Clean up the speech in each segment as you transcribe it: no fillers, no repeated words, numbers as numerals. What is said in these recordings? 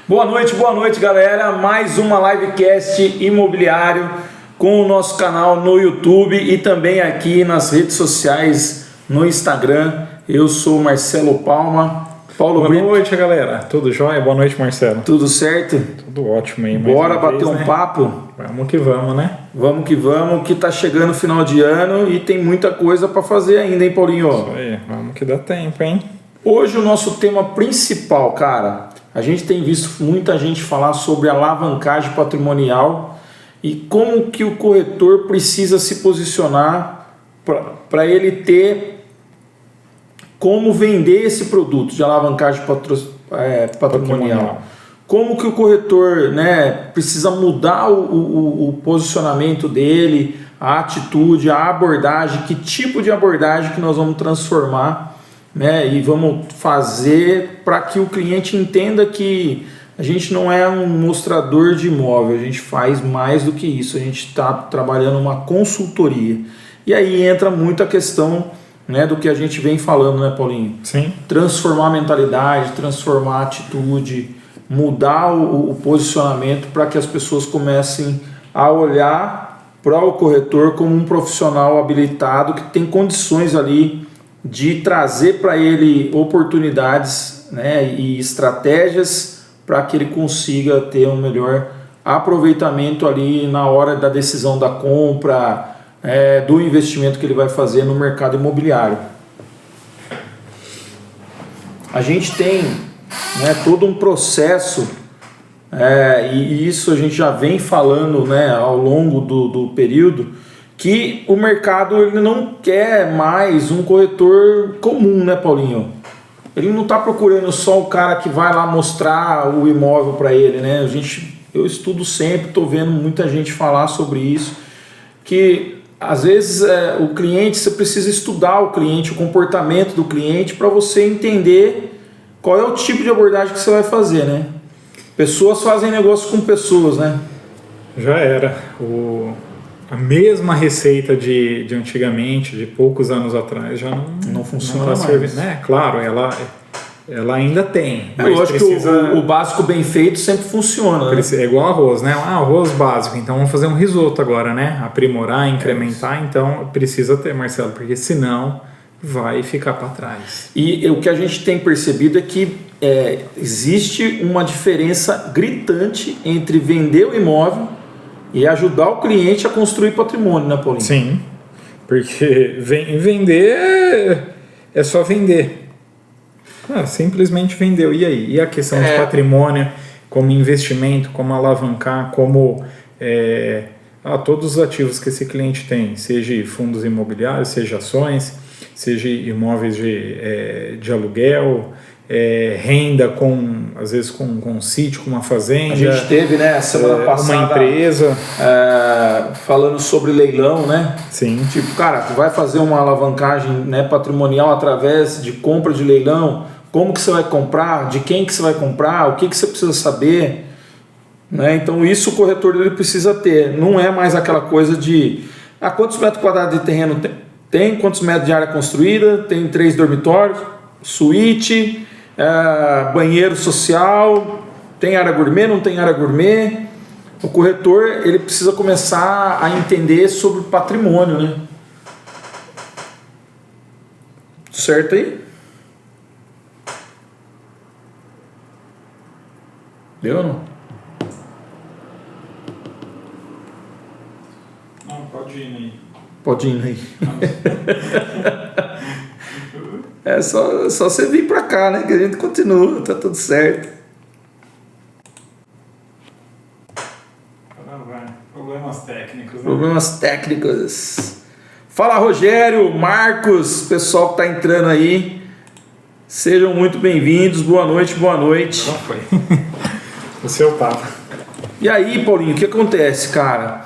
Boa noite, galera. Mais uma livecast imobiliário com o nosso canal no YouTube e também aqui nas redes sociais, no Instagram. Eu sou Marcelo Palma. Paulo Boa Brito. noite, galera. Tudo jóia? Boa noite, Marcelo. Tudo certo? Tudo ótimo aí. Bora bater um papo? Vamos que vamos, né? Vamos que tá chegando o final de ano e tem muita coisa para fazer ainda, hein, Paulinho? Isso aí, vamos que dá tempo, hein? Hoje o nosso tema principal, cara, a gente tem visto muita gente falar sobre alavancagem patrimonial e como que o corretor precisa se posicionar para ele ter como vender esse produto de alavancagem patrimonial. Como que o corretor, né, precisa mudar o posicionamento dele, a atitude, a abordagem, que tipo de abordagem que nós vamos transformar, né, e vamos fazer para que o cliente entenda que a gente não é um mostrador de imóvel, a gente faz mais do que isso, a gente está trabalhando uma consultoria. E aí entra muito a questão, né, do que a gente vem falando, né, Paulinho? Sim. Transformar a mentalidade, transformar a atitude, mudar o posicionamento para que as pessoas comecem a olhar para o corretor como um profissional habilitado que tem condições ali de trazer para ele oportunidades, né, e estratégias para que ele consiga ter um melhor aproveitamento ali na hora da decisão da compra, do investimento que ele vai fazer no mercado imobiliário. A gente tem, né, todo um processo, e isso a gente já vem falando, né, ao longo do período, que o mercado ele não quer mais um corretor comum, né, Paulinho? Ele não está procurando só o cara que vai lá mostrar o imóvel para ele, né? Eu estudo sempre, estou vendo muita gente falar sobre isso, que às vezes o cliente, você precisa estudar o cliente, o comportamento do cliente para você entender qual é o tipo de abordagem que você vai fazer, né? Pessoas fazem negócio com pessoas, né? Já era. A mesma receita de antigamente, de poucos anos atrás, já não funciona tá mais. servindo, né? Claro, ela ainda tem. É lógico que o básico bem feito sempre funciona, né? É igual arroz, né? Arroz básico, então vamos fazer um risoto agora, né? Aprimorar, incrementar, então precisa ter, Marcelo, porque senão vai ficar para trás. E o que a gente tem percebido é que existe uma diferença gritante entre vender o imóvel e ajudar o cliente a construir patrimônio, né, Paulinho? Sim, porque vender é só vender. Simplesmente vendeu. E aí? E a questão de patrimônio, como investimento, como alavancar, como todos os ativos que esse cliente tem, seja fundos imobiliários, seja ações, seja imóveis de aluguel, renda às vezes com um sítio, com uma fazenda. A gente teve, né, semana passada, uma empresa falando sobre leilão, né? Sim. Tipo, cara, tu vai fazer uma alavancagem, né, patrimonial através de compra de leilão. Como que você vai comprar? De quem que você vai comprar? O que você precisa saber? Né? Então isso o corretor dele precisa ter. Não é mais aquela coisa de quantos metros quadrados de terreno tem, quantos metros de área construída, tem 3 dormitórios, suíte, banheiro social, tem área gourmet, não tem área gourmet. O corretor ele precisa começar a entender sobre patrimônio, né? Certo aí? Deu ou não? Não, pode ir aí. Pode ir aí. É só você vir pra cá, né? Que a gente continua, tá tudo certo. Problemas técnicos, né? Problemas técnicos. Fala, Rogério, Marcos, pessoal que tá entrando aí. Sejam muito bem-vindos. Boa noite, boa noite. Não foi. O seu papo. E aí, Paulinho, o que acontece, cara?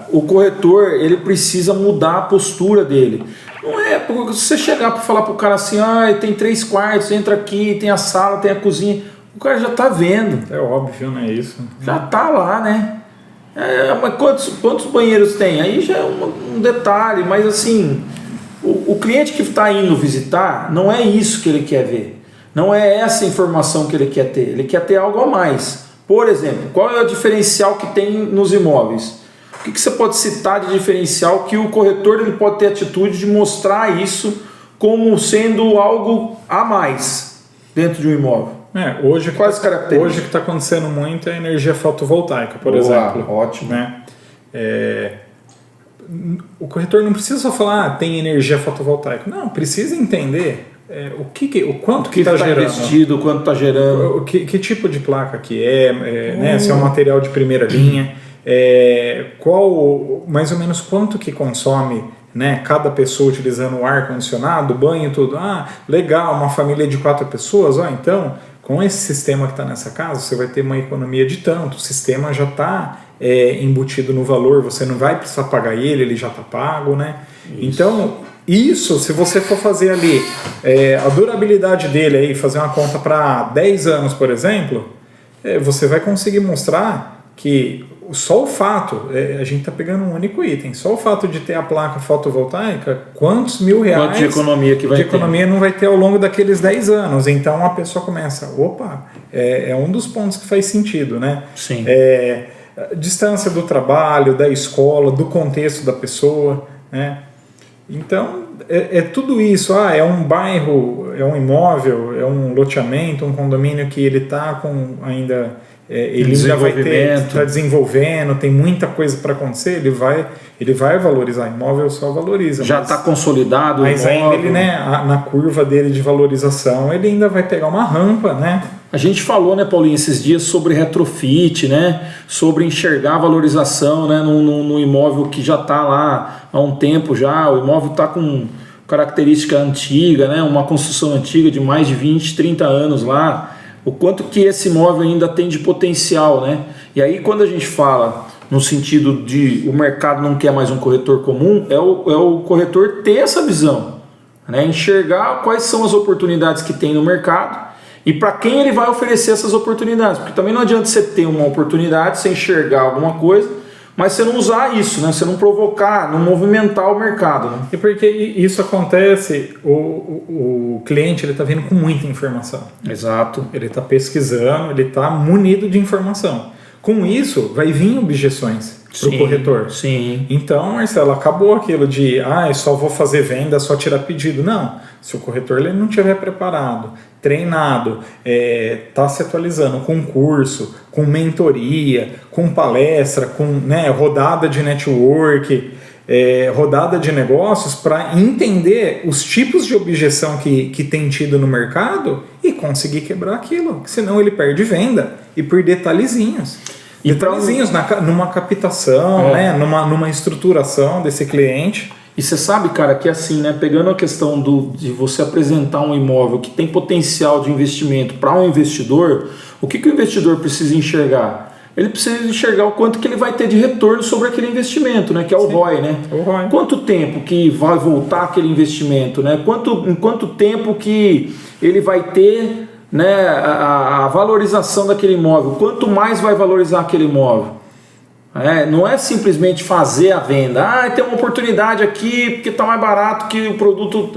O corretor ele precisa mudar a postura dele. Não é porque você chegar para falar pro cara assim, tem 3 quartos, entra aqui, tem a sala, tem a cozinha. O cara já tá vendo. É óbvio, não é isso? Já tá lá, né? Mas quantos banheiros tem? Aí já é um detalhe, mas assim, o cliente que está indo visitar, não é isso que ele quer ver. Não é essa informação que ele quer ter. Ele quer ter algo a mais. Por exemplo, qual é o diferencial que tem nos imóveis? O que você pode citar de diferencial que o corretor ele pode ter atitude de mostrar isso como sendo algo a mais dentro de um imóvel? Hoje quais características? Hoje o que está acontecendo muito é a energia fotovoltaica, por exemplo. Ótimo. Né? O corretor não precisa só falar tem energia fotovoltaica. Não, precisa entender o quanto que está gerando. Investido, o quanto está gerando. Que tipo de placa que né? Se é um material de primeira linha. Qual mais ou menos quanto que consome, né, cada pessoa utilizando o ar condicionado, banho e tudo. Legal, uma família de 4 pessoas, então com esse sistema que está nessa casa você vai ter uma economia de tanto, o sistema já está embutido no valor, você não vai precisar pagar ele já está pago, né? Então isso, se você for fazer ali a durabilidade dele aí, fazer uma conta para 10 anos, por exemplo, você vai conseguir mostrar que só o fato, a gente está pegando um único item, só o fato de ter a placa fotovoltaica, quantos mil reais quanto de economia que vai de economia não vai ter ao longo daqueles 10 anos. Então a pessoa começa, é um dos pontos que faz sentido, né? Sim. Distância do trabalho, da escola, do contexto da pessoa, né? Então tudo isso, é um bairro, é um imóvel, é um loteamento, um condomínio que ele está com ainda... ele ainda vai está desenvolvendo, tem muita coisa para acontecer, ele vai valorizar. Imóvel só valoriza. Já está consolidado. Mas ainda ele, né, na curva dele de valorização, ele ainda vai pegar uma rampa, né? A gente falou, né, Paulinho, esses dias sobre retrofit, né? Sobre enxergar a valorização, né, no imóvel que já está lá há um tempo já. O imóvel está com característica antiga, né? Uma construção antiga de mais de 20, 30 anos lá. O quanto que esse imóvel ainda tem de potencial, né? E aí quando a gente fala no sentido de o mercado não quer mais um corretor comum, é o corretor ter essa visão, né? Enxergar quais são as oportunidades que tem no mercado e para quem ele vai oferecer essas oportunidades, porque também não adianta você ter uma oportunidade, você enxergar alguma coisa, mas você não usar isso, né? Você não provocar, não movimentar o mercado, né? E porque isso acontece, o cliente está vindo com muita informação. Exato. Ele está pesquisando, ele está munido de informação. Com isso, vai vir objeções para o corretor. Sim. Então, Marcelo, acabou aquilo de só vou fazer venda, só tirar pedido. Não, se o corretor ele não estiver preparado, treinado, está se atualizando com curso, com mentoria, com palestra, com, né, rodada de network, rodada de negócios, para entender os tipos de objeção que tem tido no mercado e conseguir quebrar aquilo, senão ele perde venda e por detalhezinhos. Detalhezinhos numa captação, né, numa estruturação desse cliente. E você sabe, cara, que assim, né, pegando a questão de você apresentar um imóvel que tem potencial de investimento para um investidor, o que o investidor precisa enxergar? Ele precisa enxergar o quanto que ele vai ter de retorno sobre aquele investimento, né, que é o ROI, né? O ROI. Quanto tempo que vai voltar aquele investimento, né? Em quanto tempo que ele vai ter, né, a valorização daquele imóvel? Quanto mais vai valorizar aquele imóvel? Não é simplesmente fazer a venda. Tem uma oportunidade aqui porque está mais barato, que o produto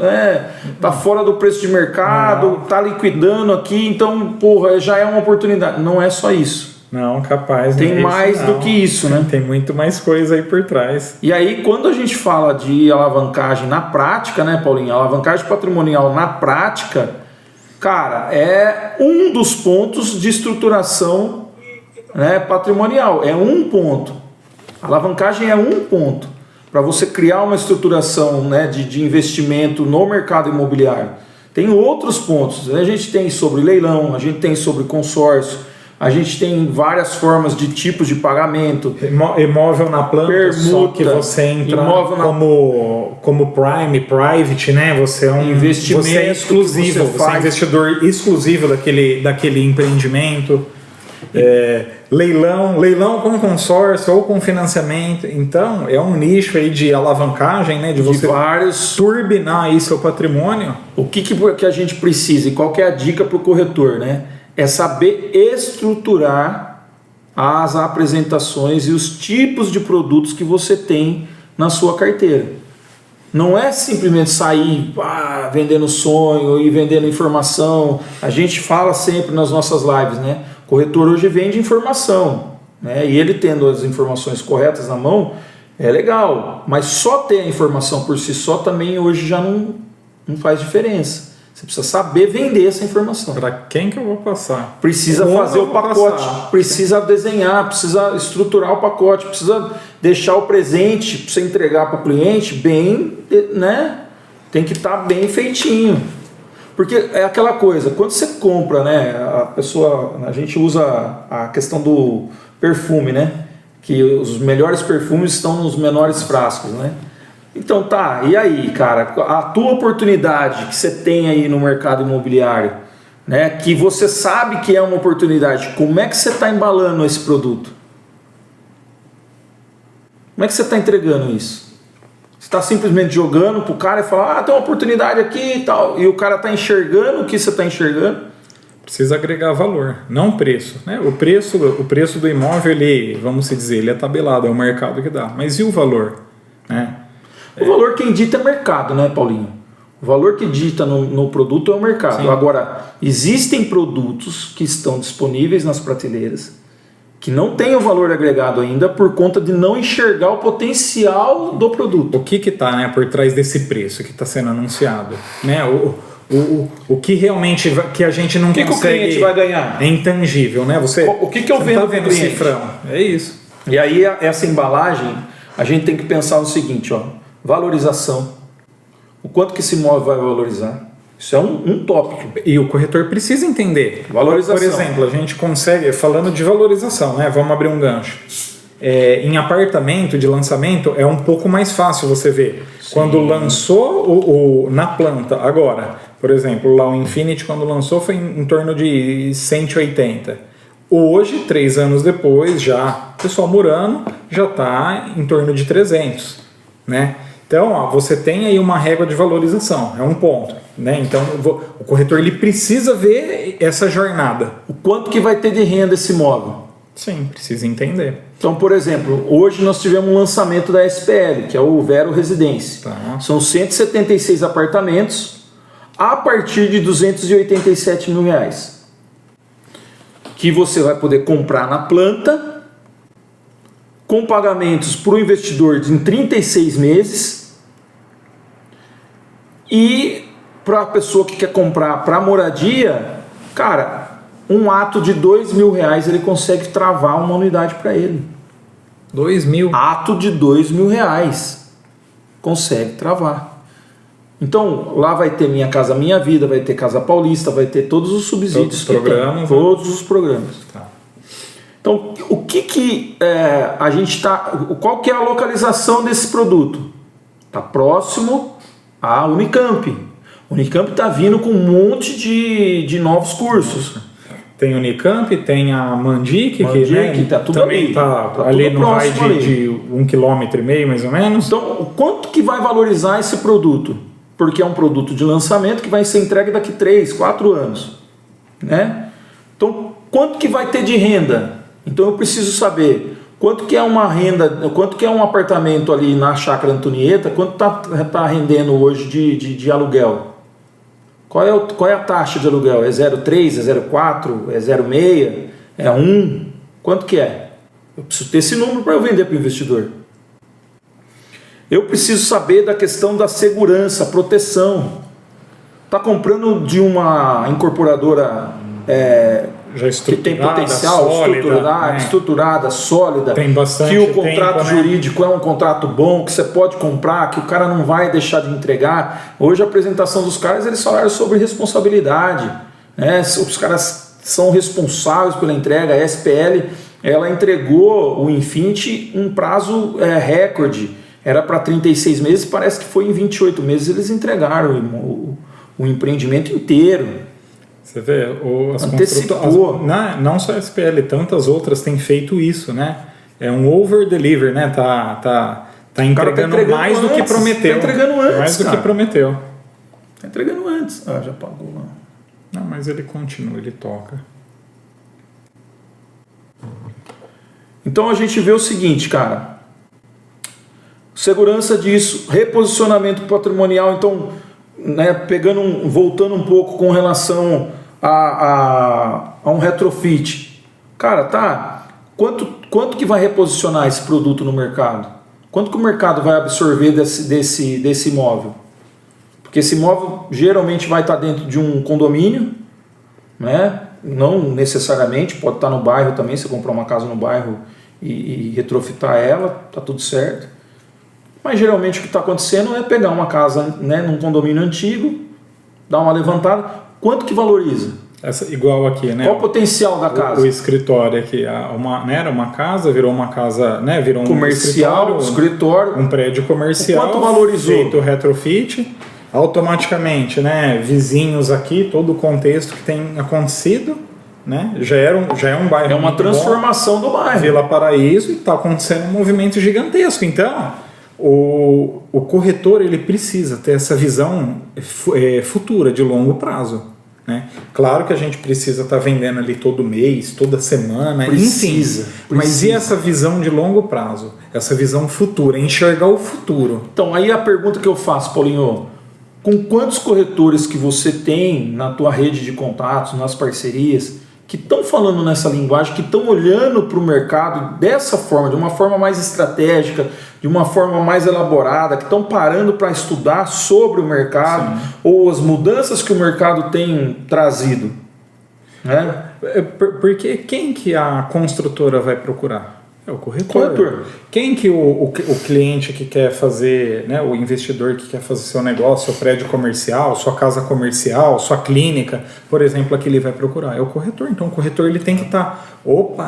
está fora do preço de mercado, está liquidando aqui, então, já é uma oportunidade. Não é só isso. Não, capaz. Tem mais do que isso, né? Tem muito mais coisa aí por trás. E aí, quando a gente fala de alavancagem na prática, né, Paulinho? Alavancagem patrimonial na prática, cara, é um dos pontos de estruturação, né, patrimonial. É um ponto. A alavancagem é um ponto para você criar uma estruturação, né, de investimento no mercado imobiliário. Tem outros pontos. A gente tem sobre leilão, a gente tem sobre consórcio, a gente tem várias formas de tipos de pagamento. Imóvel na planta, permuta, só que você entra como private, né? Você é um investimento, você é exclusivo, você é investidor exclusivo daquele empreendimento. Leilão com consórcio ou com financiamento. Então é um nicho aí de alavancagem, né, de você turbinar aí seu patrimônio. O que a gente precisa e qual que é a dica para o corretor, né? É saber estruturar as apresentações e os tipos de produtos que você tem na sua carteira. não é simplesmente sair vendendo sonho e vendendo informação. A gente fala sempre nas nossas lives, né? O corretor hoje vende informação, né? E ele tendo as informações corretas na mão é legal, mas só ter a informação por si só também hoje já não faz diferença. Você precisa saber vender essa informação. Para quem que eu vou passar? Precisa fazer o pacote, precisa desenhar, precisa estruturar o pacote, precisa deixar o presente para você entregar para o cliente bem, né? Tem que estar bem feitinho. Porque é aquela coisa, quando você compra, né? A gente usa a questão do perfume, né? Que os melhores perfumes estão nos menores frascos, né? Então tá, e aí, cara, a tua oportunidade que você tem aí no mercado imobiliário, né, que você sabe que é uma oportunidade, como é que você está embalando esse produto? Como é que você está entregando isso? Você está simplesmente jogando pro cara e falar, tem uma oportunidade aqui e tal, e o cara está enxergando o que você está enxergando? Precisa agregar valor, não preço, né? O preço do imóvel, ele, vamos dizer, ele é tabelado, é o mercado que dá, mas e o valor, né? O valor quem dita é mercado, né, Paulinho? O valor que dita no produto é o mercado. Sim. Agora, existem produtos que estão disponíveis nas prateleiras que não têm o valor agregado ainda por conta de não enxergar o potencial do produto. O que está, né, por trás desse preço que está sendo anunciado? Né? O que realmente que a gente não consegue... O que o cliente vai ganhar? É intangível, né? O que eu vendo tá vendo o cifrão? É isso. E aí, essa embalagem, a gente tem que pensar no seguinte, valorização. O quanto que esse imóvel vai valorizar? Isso é um tópico. E o corretor precisa entender. Valorização. Por exemplo, a gente consegue, falando de valorização, né? Vamos abrir um gancho. Em apartamento de lançamento é um pouco mais fácil você ver. Sim. Quando lançou na planta, agora, por exemplo, lá o Infinity, quando lançou, foi em torno de 180. Hoje, 3 anos depois, já o pessoal morando já está em torno de 300, né? Então, você tem aí uma régua de valorização, é um ponto, né? Então, o corretor ele precisa ver essa jornada. O quanto que vai ter de renda esse imóvel? Sim, precisa entender. Então, por exemplo, hoje nós tivemos um lançamento da SPL, que é o Vero Residência. Tá. São 176 apartamentos a partir de R$287 mil, que você vai poder comprar na planta, com pagamentos para o investidor em 36 meses e para a pessoa que quer comprar para moradia, cara, um ato de R$2 mil ele consegue travar uma unidade para ele. 2 mil? Ato de R$2 mil consegue travar. Então lá vai ter Minha Casa Minha Vida, vai ter Casa Paulista, vai ter todos os subsídios, todos os programas. Tá. Então, a gente está... Qual que é a localização desse produto? Está próximo à Unicamp. O Unicamp está vindo com um monte de novos cursos. Tem Unicamp, tem a Mandic, que está tudo também está ali no raio de 1,5 km, mais ou menos. Então, o quanto que vai valorizar esse produto? Porque é um produto de lançamento que vai ser entregue daqui 3, 4 anos. Né? Então, quanto que vai ter de renda? Então eu preciso saber quanto que é uma renda, quanto que é um apartamento ali na Chácara Antonieta, quanto tá rendendo hoje de aluguel? Qual é a taxa de aluguel? É 0,3, é 0,4, é 0,6, é 1? Quanto que é? Eu preciso ter esse número para eu vender para o investidor. Eu preciso saber da questão da segurança, proteção. Está comprando de uma incorporadora... já que tem potencial, sólida, estruturada, sólida, tem bastante que o contrato tempo, jurídico é um contrato bom, que você pode comprar, que o cara não vai deixar de entregar. Hoje a apresentação dos caras, eles falaram sobre responsabilidade, né? Os caras são responsáveis pela entrega. A SPL, ela entregou o Infinity um prazo recorde, era para 36 meses, parece que foi em 28 meses eles entregaram o empreendimento inteiro. Você vê, antecipou. Não só a SPL, tantas outras têm feito isso, né? É um over-deliver, né? Tá entregando mais do que prometeu. Tá entregando antes, mais do que prometeu. Tá entregando antes. Já pagou lá. Não, mas ele continua, ele toca. Então a gente vê o seguinte, cara. segurança disso, reposicionamento patrimonial, então, né, voltando um pouco com relação a um retrofit. Cara, tá, quanto que vai reposicionar esse produto no mercado? Quanto que o mercado vai absorver desse imóvel? Porque esse imóvel geralmente vai estar dentro de um condomínio, né? Não necessariamente, pode estar no bairro também, você comprar uma casa no bairro e retrofitar ela, tá tudo certo. Mas geralmente o que está acontecendo é pegar uma casa, né, num condomínio antigo, dar uma levantada, quanto que valoriza? Igual aqui, né? Qual o potencial da casa? O escritório aqui, era uma casa, virou uma casa, né? Virou um comercial, escritório, um prédio comercial. Quanto valorizou? Feito retrofit, automaticamente, né? Vizinhos aqui, todo o contexto que tem acontecido, né? Já é um bairro. É uma transformação do bairro. Vila Paraíso, e está acontecendo um movimento gigantesco. Então, o corretor ele precisa ter essa visão futura, de longo prazo. Né? Claro que a gente precisa estar vendendo ali todo mês, toda semana, precisa. Mas e essa visão de longo prazo? Essa visão futura, enxergar o futuro. Então, aí a pergunta que eu faço, Paulinho, com quantos corretores que você tem na tua rede de contatos, nas parcerias, que estão falando nessa linguagem, que estão olhando para o mercado dessa forma, de uma forma mais estratégica, de uma forma mais elaborada, que estão parando para estudar sobre o mercado, sim, ou as mudanças que o mercado tem trazido, né? Porque quem que a construtora vai procurar? É o corretor. Quem que o cliente que quer fazer, né, o investidor que quer fazer seu negócio, seu prédio comercial, sua casa comercial, sua clínica, por exemplo, aqui ele vai procurar? É o corretor. Então o corretor ele tem que estar,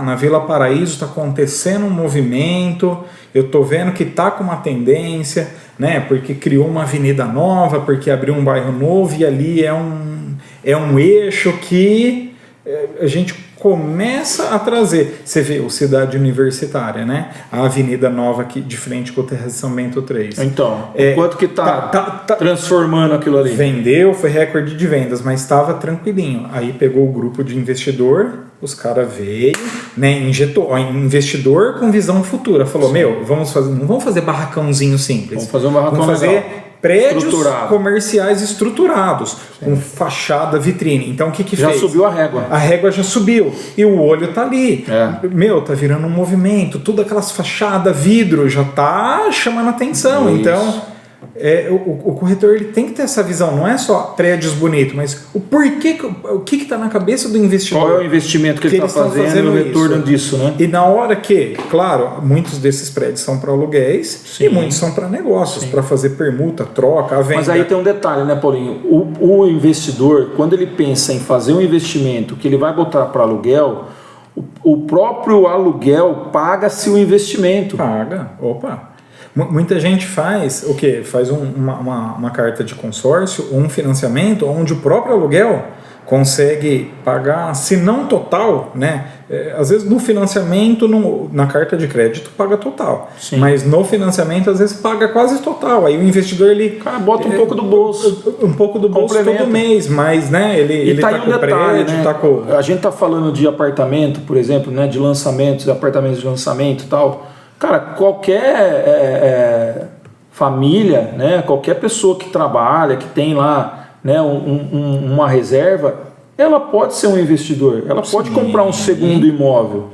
na Vila Paraíso está acontecendo um movimento, eu estou vendo que está com uma tendência, né, porque criou uma avenida nova, porque abriu um bairro novo e ali é um eixo que a gente começa a trazer. Você vê o Cidade Universitária, né? A avenida nova aqui de frente com o Terra de São Bento 3. Então, quanto que tá transformando aquilo ali? Vendeu, foi recorde de vendas, mas estava tranquilinho. Aí pegou o grupo de investidor, os caras veio, né? Injetou, investidor com visão futura. Falou, sim, não vamos fazer barracãozinho simples. Vamos fazer um barracão Vamos fazer prédios comerciais estruturados, sim, com fachada, vitrine. Então o que fez? Já subiu a régua. A régua já subiu. E o olho tá ali. Tá virando um movimento. Tudo aquelas fachadas, vidro, já tá chamando atenção. Isso. Então, o corretor ele tem que ter essa visão. Não é só prédios bonitos, mas o porquê, o que está na cabeça do investidor. Qual é o investimento que ele está fazendo e o retorno disso, né? E na hora que, claro, muitos desses prédios são para aluguéis, sim, e muitos são para negócios, para fazer permuta, troca, a venda. Mas aí tem um detalhe, né, Paulinho? O investidor, quando ele pensa em fazer um investimento que ele vai botar para aluguel, o próprio aluguel paga-se o investimento. Paga, Muita gente faz o quê? Faz uma carta de consórcio, um financiamento, onde o próprio aluguel consegue pagar, se não total, né? Às vezes no financiamento, na carta de crédito paga total, sim, mas no financiamento às vezes paga quase total. Aí o investidor ele bota um pouco do bolso, todo mês, mas né? Ele tá com o prédio, né? A gente tá falando de apartamento, por exemplo, né? De lançamentos, apartamentos de lançamento e tal. Cara, qualquer família, né, qualquer pessoa que trabalha, que tem lá, né, uma reserva, ela pode ser um investidor. Ela pode, sim, comprar um segundo imóvel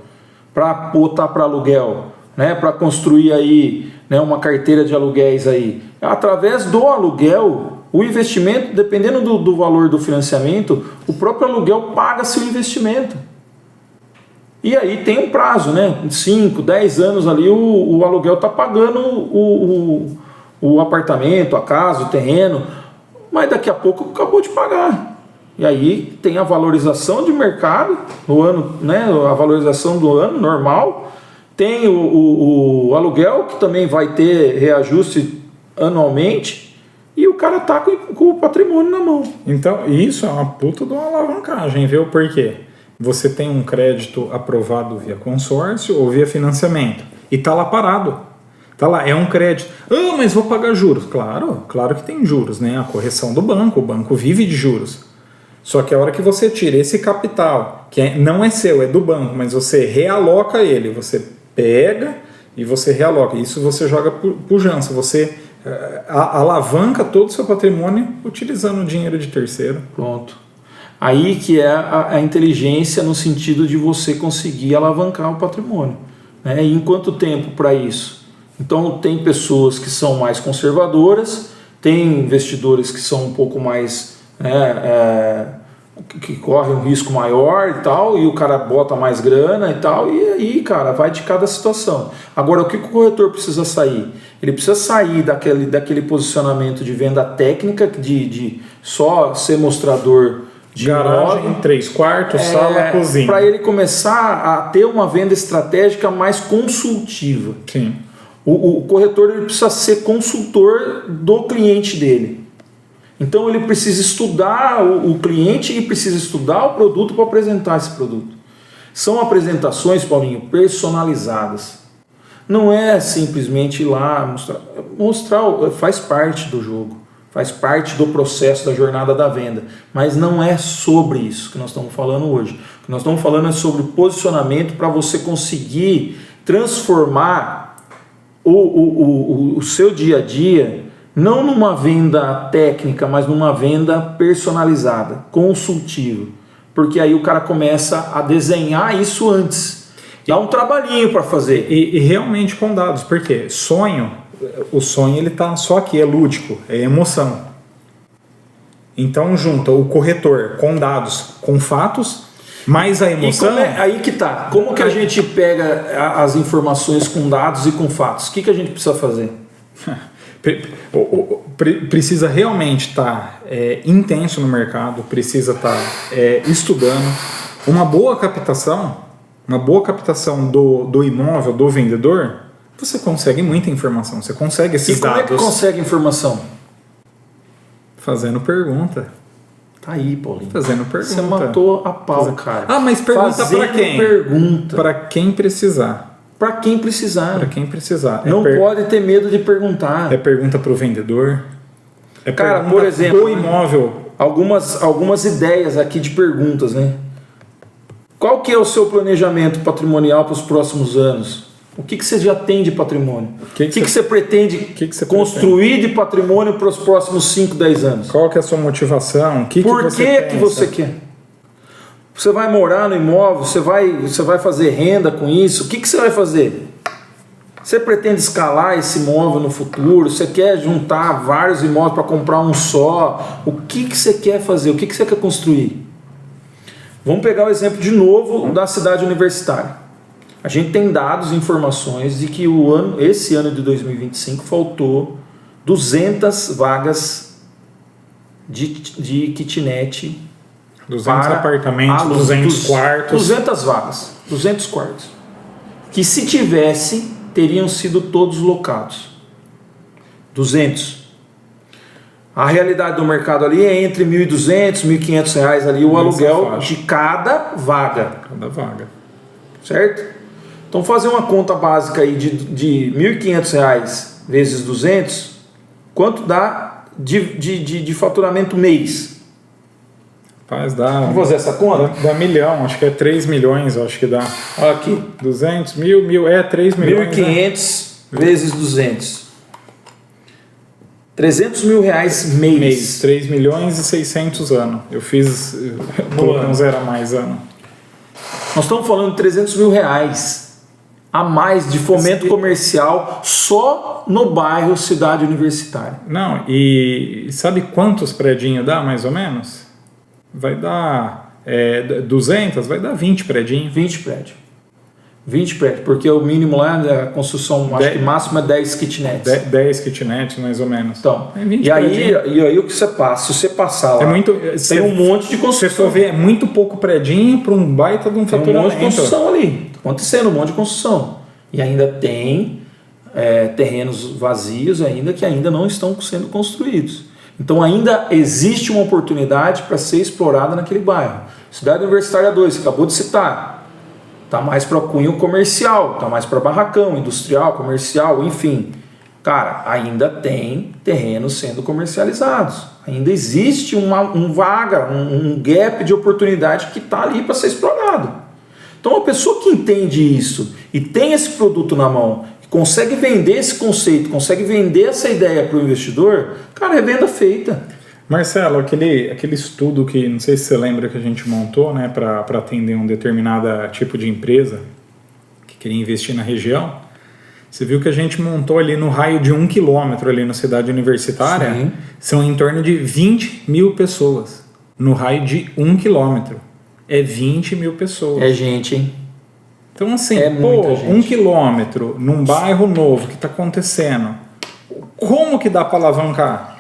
para botar para aluguel, né, para construir aí, né, uma carteira de aluguéis aí. Através do aluguel, o investimento, dependendo do valor do financiamento, o próprio aluguel paga-se o investimento. E aí tem um prazo, né? 5, 10 anos ali o aluguel está pagando o apartamento, a casa, o terreno, mas daqui a pouco acabou de pagar. E aí tem a valorização de mercado no ano, né? A valorização do ano normal, tem o aluguel que também vai ter reajuste anualmente e o cara tá com o patrimônio na mão. Então isso é uma puta de uma alavancagem, viu? Por quê? Você tem um crédito aprovado via consórcio ou via financiamento e está lá parado. Está lá, é um crédito. Mas vou pagar juros. Claro que tem juros, né? A correção do banco, o banco vive de juros. Só que a hora que você tira esse capital, que não é seu, é do banco, mas você realoca ele, você pega e você realoca. Isso você joga pujança, você alavanca todo o seu patrimônio utilizando o dinheiro de terceiro. Pronto. Aí que é a inteligência no sentido de você conseguir alavancar o patrimônio. Né? E em quanto tempo para isso? Então tem pessoas que são mais conservadoras, tem investidores que são um pouco mais... que correm um risco maior e tal, e o cara bota mais grana e tal, e aí, cara, vai de cada situação. Agora, o que o corretor precisa sair? Ele precisa sair daquele posicionamento de venda técnica, de só ser mostrador de garagem, 3 quartos, sala, cozinha. Para ele começar a ter uma venda estratégica mais consultiva. Sim. O corretor ele precisa ser consultor do cliente dele. Então ele precisa estudar o cliente e precisa estudar o produto para apresentar esse produto. São apresentações, Paulinho, personalizadas. Não é simplesmente ir lá mostrar, faz parte do jogo, faz parte do processo da jornada da venda, mas não é sobre isso que nós estamos falando hoje. O que nós estamos falando é sobre posicionamento para você conseguir transformar o seu dia a dia não numa venda técnica, mas numa venda personalizada, consultiva. Porque aí o cara começa a desenhar isso antes. Dá um trabalhinho para fazer. E realmente com dados, porque o sonho ele tá só aqui, é lúdico, é emoção. Então junta o corretor com dados, com fatos, mais a emoção. Aí que tá. Como que a gente pega as informações com dados e com fatos? O que a gente precisa fazer? Precisa realmente estar intenso no mercado, precisa estar estudando. Uma boa captação do imóvel, do vendedor, você consegue muita informação, você consegue esses dados. E como é que consegue informação? Fazendo pergunta. Tá aí, Paulinho. Fazendo pergunta. Você matou a pau, cara. Ah, mas pergunta para quem? Pergunta. Para quem precisar. Para quem precisar. Para quem precisar. Não pode ter medo de perguntar. É pergunta para o vendedor. Cara, por exemplo, do imóvel. Algumas ideias aqui de perguntas, né? Qual que é o seu planejamento patrimonial para os próximos anos? O que você já tem de patrimônio? O que você pretende construir de patrimônio para os próximos 5, 10 anos? Qual que é a sua motivação? Por que você quer? Você vai morar no imóvel? Você vai fazer renda com isso? O que você vai fazer? Você pretende escalar esse imóvel no futuro? Você quer juntar vários imóveis para comprar um só? O que você quer fazer? O que você quer construir? Vamos pegar o exemplo de novo da cidade universitária. A gente tem dados e informações de que esse ano de 2025 faltou 200 vagas de kitnet. 200 apartamentos, 200 quartos. 200 vagas, 200 quartos. Que se tivesse, teriam sido todos locados. 200. A realidade do mercado ali é entre R$ 1.200, R$ 1.500 ali o aluguel de cada vaga. Cada vaga. Certo? Então fazer uma conta básica aí de R$ 1.500 vezes 200, quanto dá de faturamento mês? Vamos fazer essa conta? Dá milhão, acho que é 3 milhões, acho que dá. Olha aqui. 200, 3 milhões. 1.500 vezes 200. 300 mil reais mês. 3 milhões e 600 ano. Eu fiz um zero a mais ano. Nós estamos falando de 300 mil reais a mais de fomento comercial só no bairro Cidade Universitária. Não, e sabe quantos predinhos dá mais ou menos? Vai dar 200, vai dar 20 predinhos. 20 prédios. 20 prédios, porque o mínimo lá da construção, acho que máximo é 10 kitnets. 10 kitnets, mais ou menos. Então, e aí o que você passa? Se você passar lá, tem um monte de construção. Se você for ver, é muito pouco predinho para um baita de um faturamento. Tem um monte de construção ali, tá acontecendo um monte de construção. E ainda tem terrenos vazios ainda que ainda não estão sendo construídos. Então ainda existe uma oportunidade para ser explorada naquele bairro. Cidade Universitária 2, você acabou de citar. Está mais para cunho comercial, está mais para barracão, industrial, comercial, enfim. Cara, ainda tem terrenos sendo comercializados. Ainda existe um gap de oportunidade que está ali para ser explorado. Então, a pessoa que entende isso e tem esse produto na mão, consegue vender esse conceito, consegue vender essa ideia para o investidor, cara, é venda feita. Marcelo, aquele estudo que, não sei se você lembra, que a gente montou, né, para atender um determinado tipo de empresa que queria investir na região, você viu que a gente montou ali no raio de 1 quilômetro ali na cidade universitária. Sim. São em torno de 20 mil pessoas no raio de 1 quilômetro. É 20 mil pessoas. É gente, hein? Então assim, 1 quilômetro num bairro novo que está acontecendo, como que dá para alavancar?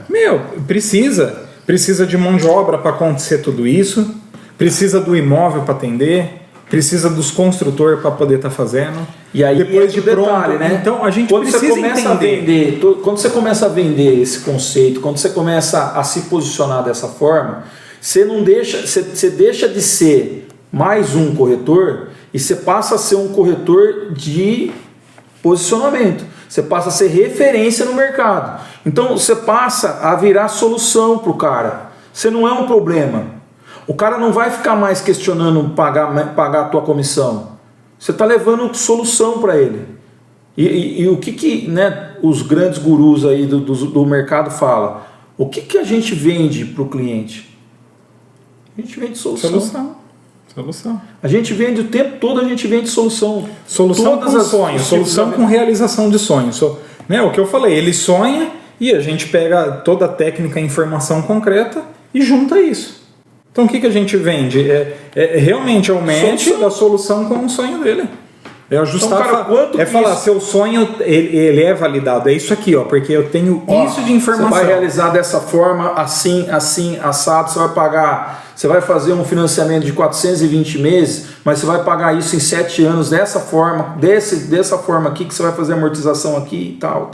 Meu, precisa de mão de obra para acontecer tudo isso, precisa do imóvel para atender, precisa dos construtores para poder estar fazendo. E aí depois de pronto, detalhe, né? Então a gente quando precisa você começa entender. Quando você começa a vender esse conceito, quando você começa a se posicionar dessa forma, você deixa de ser mais um corretor e você passa a ser um corretor de posicionamento. Você passa a ser referência no mercado. Então você passa a virar solução para o cara. Você não é um problema. O cara não vai ficar mais questionando pagar a tua comissão. Você está levando solução para ele. E o que né, os grandes gurus aí do mercado falam? O que a gente vende para o cliente? A gente vende solução. A gente vende o tempo todo, a gente vende solução. Solução com sonho, solução com realização de sonhos. Né, o que eu falei, ele sonha e a gente pega toda a técnica e informação concreta e junta isso. Então o que a gente vende? Realmente é o match da solução com o sonho dele. É ajustar, então, cara, falar, seu sonho ele é validado, é isso aqui, ó, porque eu tenho isso de informação. Você vai realizar dessa forma, assim, assado, você vai fazer um financiamento de 420 meses, mas você vai pagar isso em 7 anos dessa forma, dessa forma aqui, que você vai fazer amortização aqui e tal.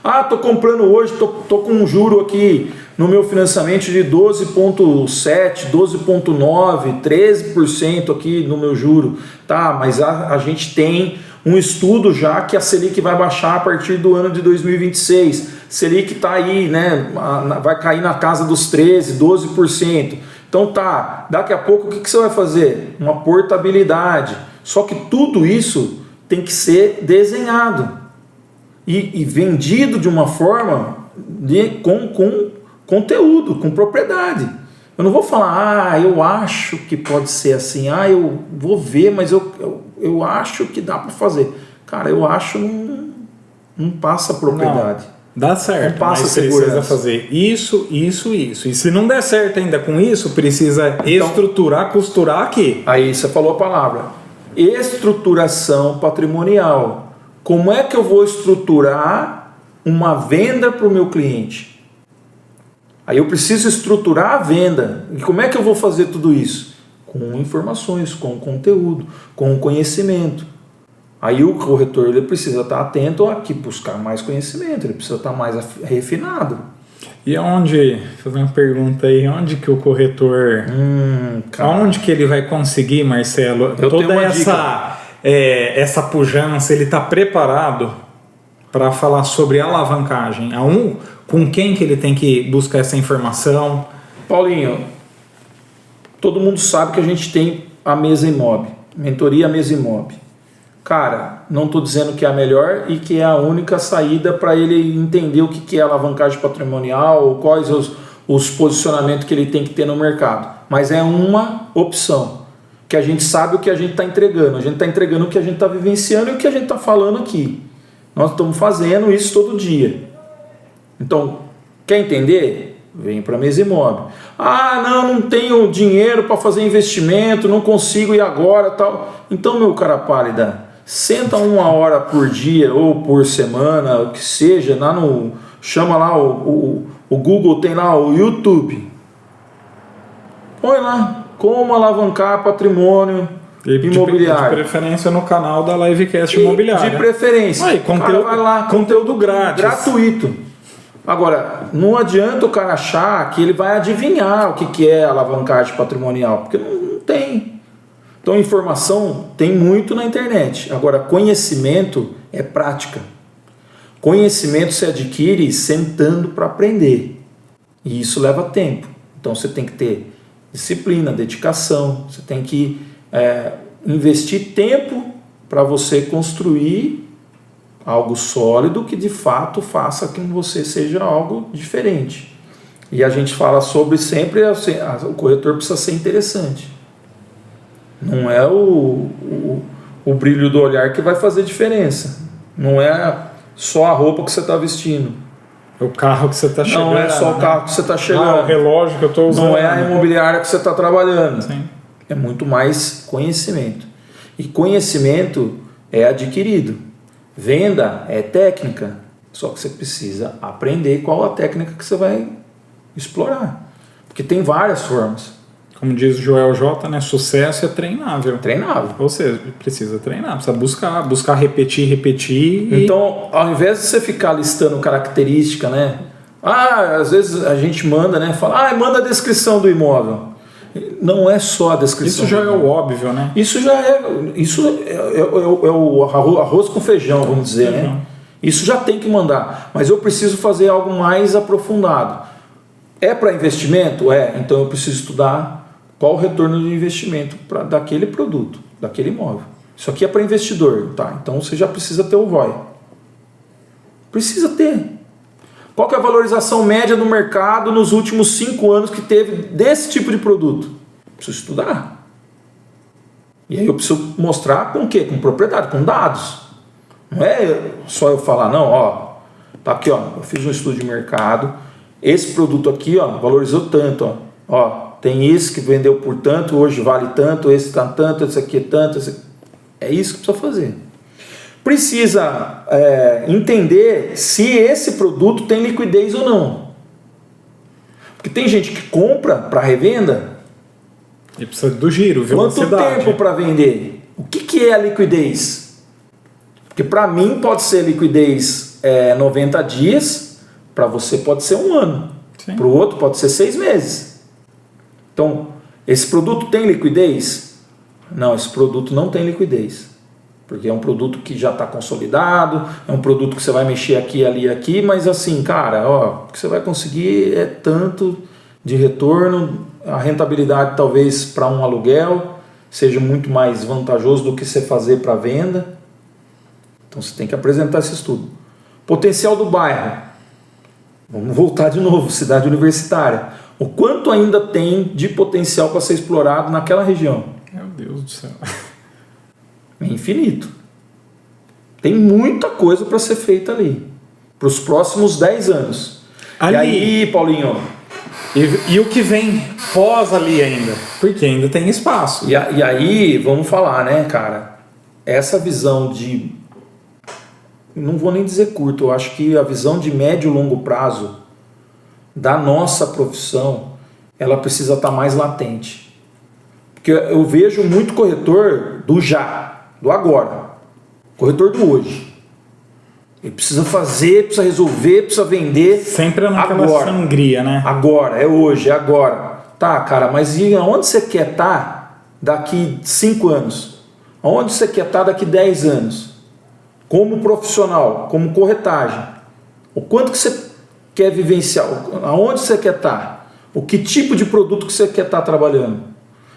Ah, tô comprando hoje, tô com um juro aqui no meu financiamento de 12,7, 12,9, 13% aqui no meu juro. Tá, mas a gente tem um estudo já que a Selic vai baixar a partir do ano de 2026. Selic está aí, né, vai cair na casa dos 13, 12%. Então tá, daqui a pouco o que você vai fazer? Uma portabilidade. Só que tudo isso tem que ser desenhado e vendido de uma forma com conteúdo, com propriedade. Eu não vou falar, eu acho que pode ser assim, eu vou ver, mas eu acho que dá para fazer. Cara, eu acho não passa propriedade. Não, dá certo, não passa mas segurança. Precisa fazer isso. E se não der certo ainda com isso, precisa estruturar, costurar aqui. Aí você falou a palavra. Estruturação patrimonial. Como é que eu vou estruturar uma venda para o meu cliente? Aí eu preciso estruturar a venda. E como é que eu vou fazer tudo isso? Com informações, com conteúdo, com conhecimento. Aí o corretor ele precisa estar atento a buscar mais conhecimento, ele precisa estar mais refinado. E aonde, fazer uma pergunta aí, onde que o corretor, aonde que ele vai conseguir, Marcelo, toda essa pujança, ele está preparado para falar sobre alavancagem? Com quem que ele tem que buscar essa informação? Paulinho, todo mundo sabe que a gente tem a Mesa Imob, mentoria Mesa Imob. Cara, não estou dizendo que é a melhor e que é a única saída para ele entender o que é alavancagem patrimonial, ou quais os posicionamentos que ele tem que ter no mercado. Mas é uma opção, que a gente sabe o que a gente está entregando. A gente está entregando o que a gente está vivenciando e o que a gente está falando aqui. Nós estamos fazendo isso todo dia. Então, quer entender? Vem para a Mesa Imob. Não tenho dinheiro para fazer investimento, não consigo ir agora, tal. Então, meu cara pálida, senta 1 hora por dia ou por semana, o que seja, chama lá o Google, tem lá o YouTube. Põe lá, como alavancar patrimônio imobiliário. De preferência no canal da Livecast Imobiliária. De preferência. Aí, conteúdo grátis. Gratuito. Agora, não adianta o cara achar que ele vai adivinhar o que é alavancagem patrimonial, porque não tem. Então, informação tem muito na internet. Agora, conhecimento é prática. Conhecimento se adquire sentando para aprender. E isso leva tempo. Então, você tem que ter disciplina, dedicação. Você tem que investir tempo para você construir algo sólido que de fato faça com que você seja algo diferente. E a gente fala sobre sempre, o corretor precisa ser interessante. Não é o brilho do olhar que vai fazer diferença. Não é só a roupa que você está vestindo. O carro que você está chegando. Não é só o carro que você está chegando. O relógio que eu estou usando. Não é a imobiliária que você está trabalhando. Sim. É muito mais conhecimento. E conhecimento é adquirido. Venda é técnica. Só que você precisa aprender qual a técnica que você vai explorar. Porque tem várias formas. Como diz o Joel J, né? Sucesso é treinável. Treinável. Ou seja, precisa treinar, precisa buscar repetir. Então, ao invés de você ficar listando característica, né? Às vezes a gente manda, né? Fala, manda a descrição do imóvel. Não é só a descrição. Isso já é o óbvio, né? Isso é o arroz com feijão, vamos dizer, né? Isso já tem que mandar. Mas eu preciso fazer algo mais aprofundado. É para investimento? Então eu preciso estudar qual o retorno do investimento daquele produto, daquele imóvel. Isso aqui é para investidor, tá? Então você já precisa ter o ROI. Precisa ter. Qual que é a valorização média do mercado nos últimos 5 anos que teve desse tipo de produto? Preciso estudar. E aí eu preciso mostrar com o quê? Com propriedade, com dados. Não é só eu falar, não, tá aqui, eu fiz um estudo de mercado, esse produto aqui, valorizou tanto, tem esse que vendeu por tanto, hoje vale tanto, esse tá tanto, esse aqui é tanto, é isso que precisa fazer. Precisa entender se esse produto tem liquidez ou não. Porque tem gente que compra para revenda. E precisa do giro, velocidade. Quanto tempo para vender? O que é a liquidez? Porque para mim pode ser liquidez 90 dias, para você pode ser 1 ano. Para o outro pode ser 6 meses. Então, esse produto tem liquidez? Não, esse produto não tem liquidez. Porque é um produto que já está consolidado, é um produto que você vai mexer aqui, ali, aqui, mas assim, cara, o que você vai conseguir é tanto de retorno, a rentabilidade talvez para um aluguel seja muito mais vantajoso do que você fazer para venda. Então você tem que apresentar esse estudo. Potencial do bairro. Vamos voltar de novo, cidade universitária. O quanto ainda tem de potencial para ser explorado naquela região? Meu Deus do céu. É infinito. Tem muita coisa para ser feita ali. Para os próximos 10 anos. E aí, Paulinho? E o que vem pós ali ainda? Porque ainda tem espaço. E aí, vamos falar, né, cara? Essa visão de... Não vou nem dizer curto, eu acho que a visão de médio e longo prazo da nossa profissão, ela precisa estar mais latente. Porque eu vejo muito corretor do já, do agora, corretor do hoje. Ele precisa fazer, precisa resolver, precisa vender. Sempre naquela sangria, né? Agora, é hoje, é agora. Tá, cara, mas e aonde você quer estar daqui 5 anos? Aonde você quer estar daqui 10 anos? Como profissional, como corretagem. O quanto que você quer vivenciar? Aonde você quer estar? O que tipo de produto que você quer estar trabalhando?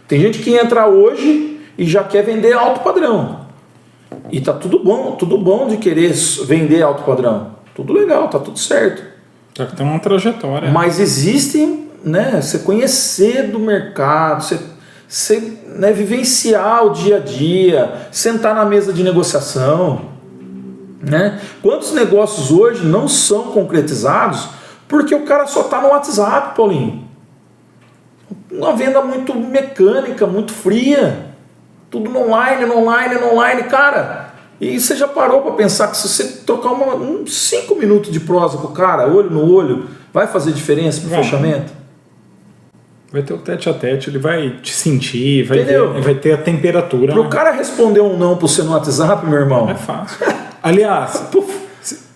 Tem gente que entra hoje e já quer vender alto padrão. E tá tudo bom de querer vender alto padrão. Tudo legal, tá tudo certo. Só que tem uma trajetória. Mas existem, né? Você conhecer do mercado, você vivenciar o dia a dia, sentar na mesa de negociação. Né? Quantos negócios hoje não são concretizados porque o cara só está no WhatsApp, Paulinho? Uma venda muito mecânica, muito fria, tudo no online, cara. E você já parou para pensar que se você trocar 5 minutos de prosa com o cara, olho no olho, vai fazer diferença para o fechamento? Vai ter o tete a tete, ele vai te sentir, vai ter a temperatura. Para o cara responder um não para você no WhatsApp, meu irmão, é fácil. Aliás,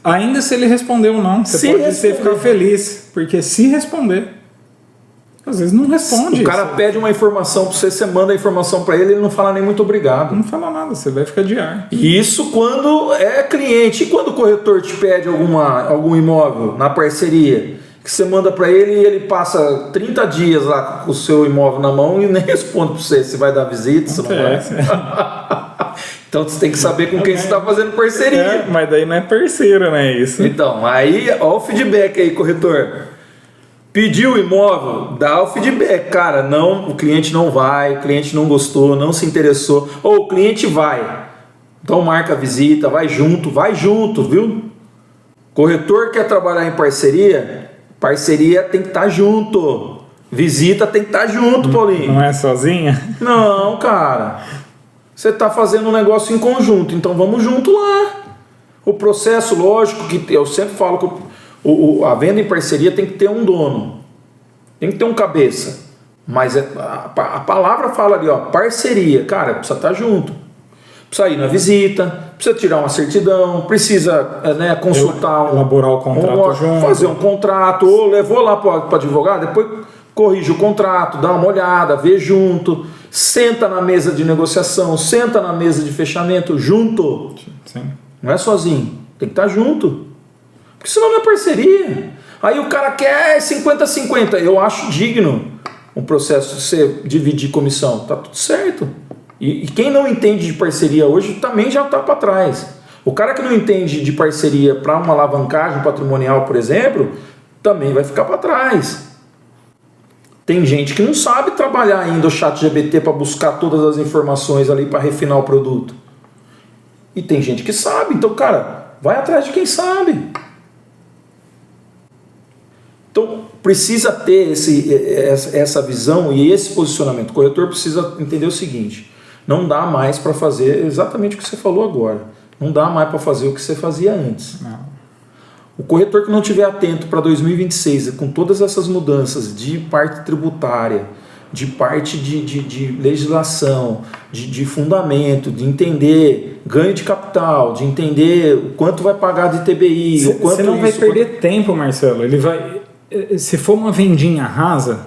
ainda se ele responder um não, você pode ficar feliz, porque se responder, às vezes não responde. O cara pede uma informação para você, você manda a informação para ele não fala nem muito obrigado. Não fala nada, você vai ficar de ar. Isso quando é cliente. E quando o corretor te pede algum imóvel na parceria, que você manda para ele e ele passa 30 dias lá com o seu imóvel na mão e nem responde para você se vai dar visita, se não vai. Então você tem que saber com quem você está fazendo parceria. Mas daí não é parceiro, né? Isso. Então, aí, ó o feedback aí, corretor. Pediu o imóvel, dá o feedback. Cara, não, o cliente não vai, o cliente não gostou, não se interessou. Ou o cliente vai. Então marca a visita, vai junto, viu? Corretor quer trabalhar em parceria tem que estar junto. Visita tem que estar junto, Paulinho. Não é sozinha? Não, cara. Você está fazendo um negócio em conjunto, então vamos junto lá. O processo, lógico, que eu sempre falo que a venda em parceria tem que ter um dono, tem que ter um cabeça. Mas a palavra fala ali, ó, parceria. Cara, precisa estar junto. Precisa ir na visita, precisa tirar uma certidão, precisa consultar, elaborar o contrato junto, fazer um contrato, ou levou lá para advogado, depois corrige o contrato, dá uma olhada, vê junto, senta na mesa de negociação, senta na mesa de fechamento junto. Sim. Não é sozinho, tem que estar junto, porque senão não é parceria. Aí o cara quer 50-50, eu acho digno um processo de você dividir comissão, tá tudo certo. E quem não entende de parceria hoje também já está para trás. O cara que não entende de parceria para uma alavancagem patrimonial, por exemplo, também vai ficar para trás. Tem gente que não sabe trabalhar ainda o ChatGPT para buscar todas as informações ali para refinar o produto. E tem gente que sabe. Então, cara, vai atrás de quem sabe. Então, precisa ter essa visão e esse posicionamento. O corretor precisa entender o seguinte: não dá mais para fazer exatamente o que você falou agora. Não dá mais para fazer o que você fazia antes. Não. O corretor que não estiver atento para 2026, com todas essas mudanças de parte tributária, de parte de legislação, de fundamento, de entender ganho de capital, de entender o quanto vai pagar de TBI, o quanto você não vai perder tempo, Marcelo. Ele vai, se for uma vendinha rasa,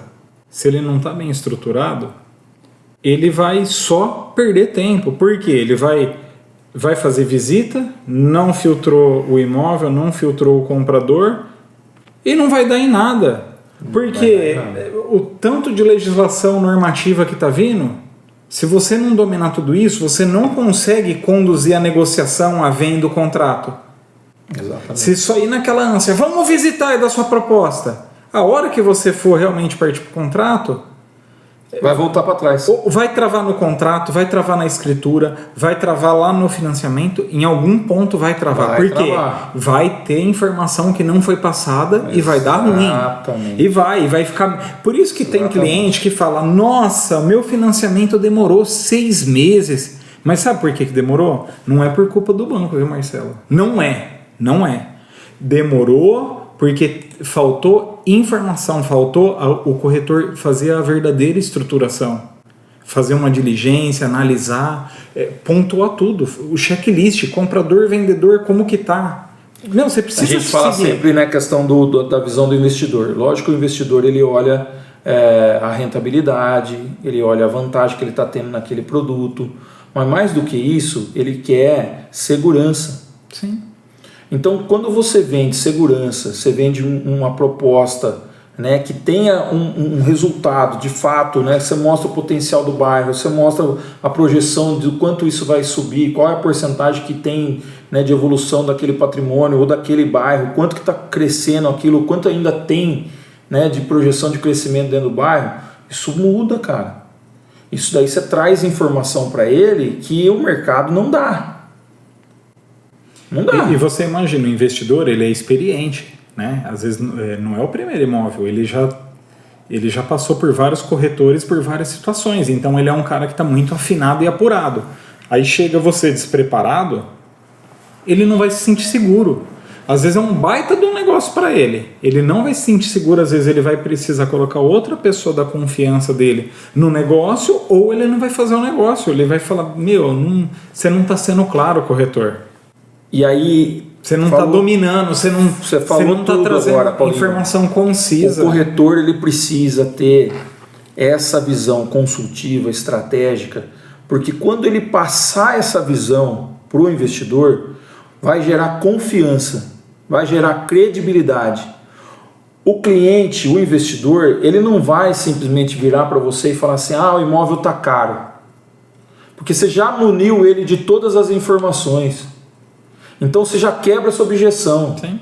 se ele não está bem estruturado, ele vai só perder tempo. Por quê? Ele vai fazer visita, não filtrou o imóvel, não filtrou o comprador e não vai dar em nada. Porque o tanto de legislação normativa que está vindo, se você não dominar tudo isso, você não consegue conduzir a negociação, a venda, o contrato. Exatamente. Se só ir naquela ânsia, vamos visitar e dar sua proposta. A hora que você for realmente partir para o contrato, vai voltar para trás. Vai travar no contrato, vai travar na escritura, vai travar lá no financiamento, em algum ponto vai travar. Porque vai ter informação que não foi passada e vai dar ruim. E vai ficar. Por isso que tem cliente que fala: nossa, meu financiamento demorou 6 meses. Mas sabe por que demorou? Não é por culpa do banco, viu, Marcelo? Não é. Demorou porque faltou informação, faltou o corretor fazer a verdadeira estruturação, fazer uma diligência, analisar, pontuar tudo, o checklist, comprador, vendedor, como que tá. Não, você precisa seguir. A gente fala sempre na questão da visão do investidor. Lógico que o investidor ele olha a rentabilidade, ele olha a vantagem que ele está tendo naquele produto, mas mais do que isso, ele quer segurança. Sim. Então, quando você vende segurança, você vende uma proposta, né, que tenha um resultado de fato, né, você mostra o potencial do bairro, você mostra a projeção de quanto isso vai subir, qual é a porcentagem que tem, né, de evolução daquele patrimônio ou daquele bairro, quanto que está crescendo aquilo, quanto ainda tem, né, de projeção de crescimento dentro do bairro, isso muda, cara. Isso daí você traz informação para ele que o mercado não dá. Não dá. E você imagina, o investidor, ele é experiente, né? Às vezes não é o primeiro imóvel, ele já passou por vários corretores, por várias situações, então ele é um cara que está muito afinado e apurado. Aí chega você despreparado, ele não vai se sentir seguro. Às vezes é um baita de um negócio para ele, ele não vai se sentir seguro, às vezes ele vai precisar colocar outra pessoa da confiança dele no negócio, ou ele não vai fazer o negócio, ele vai falar: você não está sendo claro, corretor. E aí você não está dominando, você não está trazendo agora, informação concisa. O corretor ele precisa ter essa visão consultiva, estratégica, porque quando ele passar essa visão para o investidor, vai gerar confiança, vai gerar credibilidade. O cliente, o investidor, ele não vai simplesmente virar para você e falar assim: o imóvel está caro. Porque você já muniu ele de todas as informações. Então você já quebra essa objeção. Sim.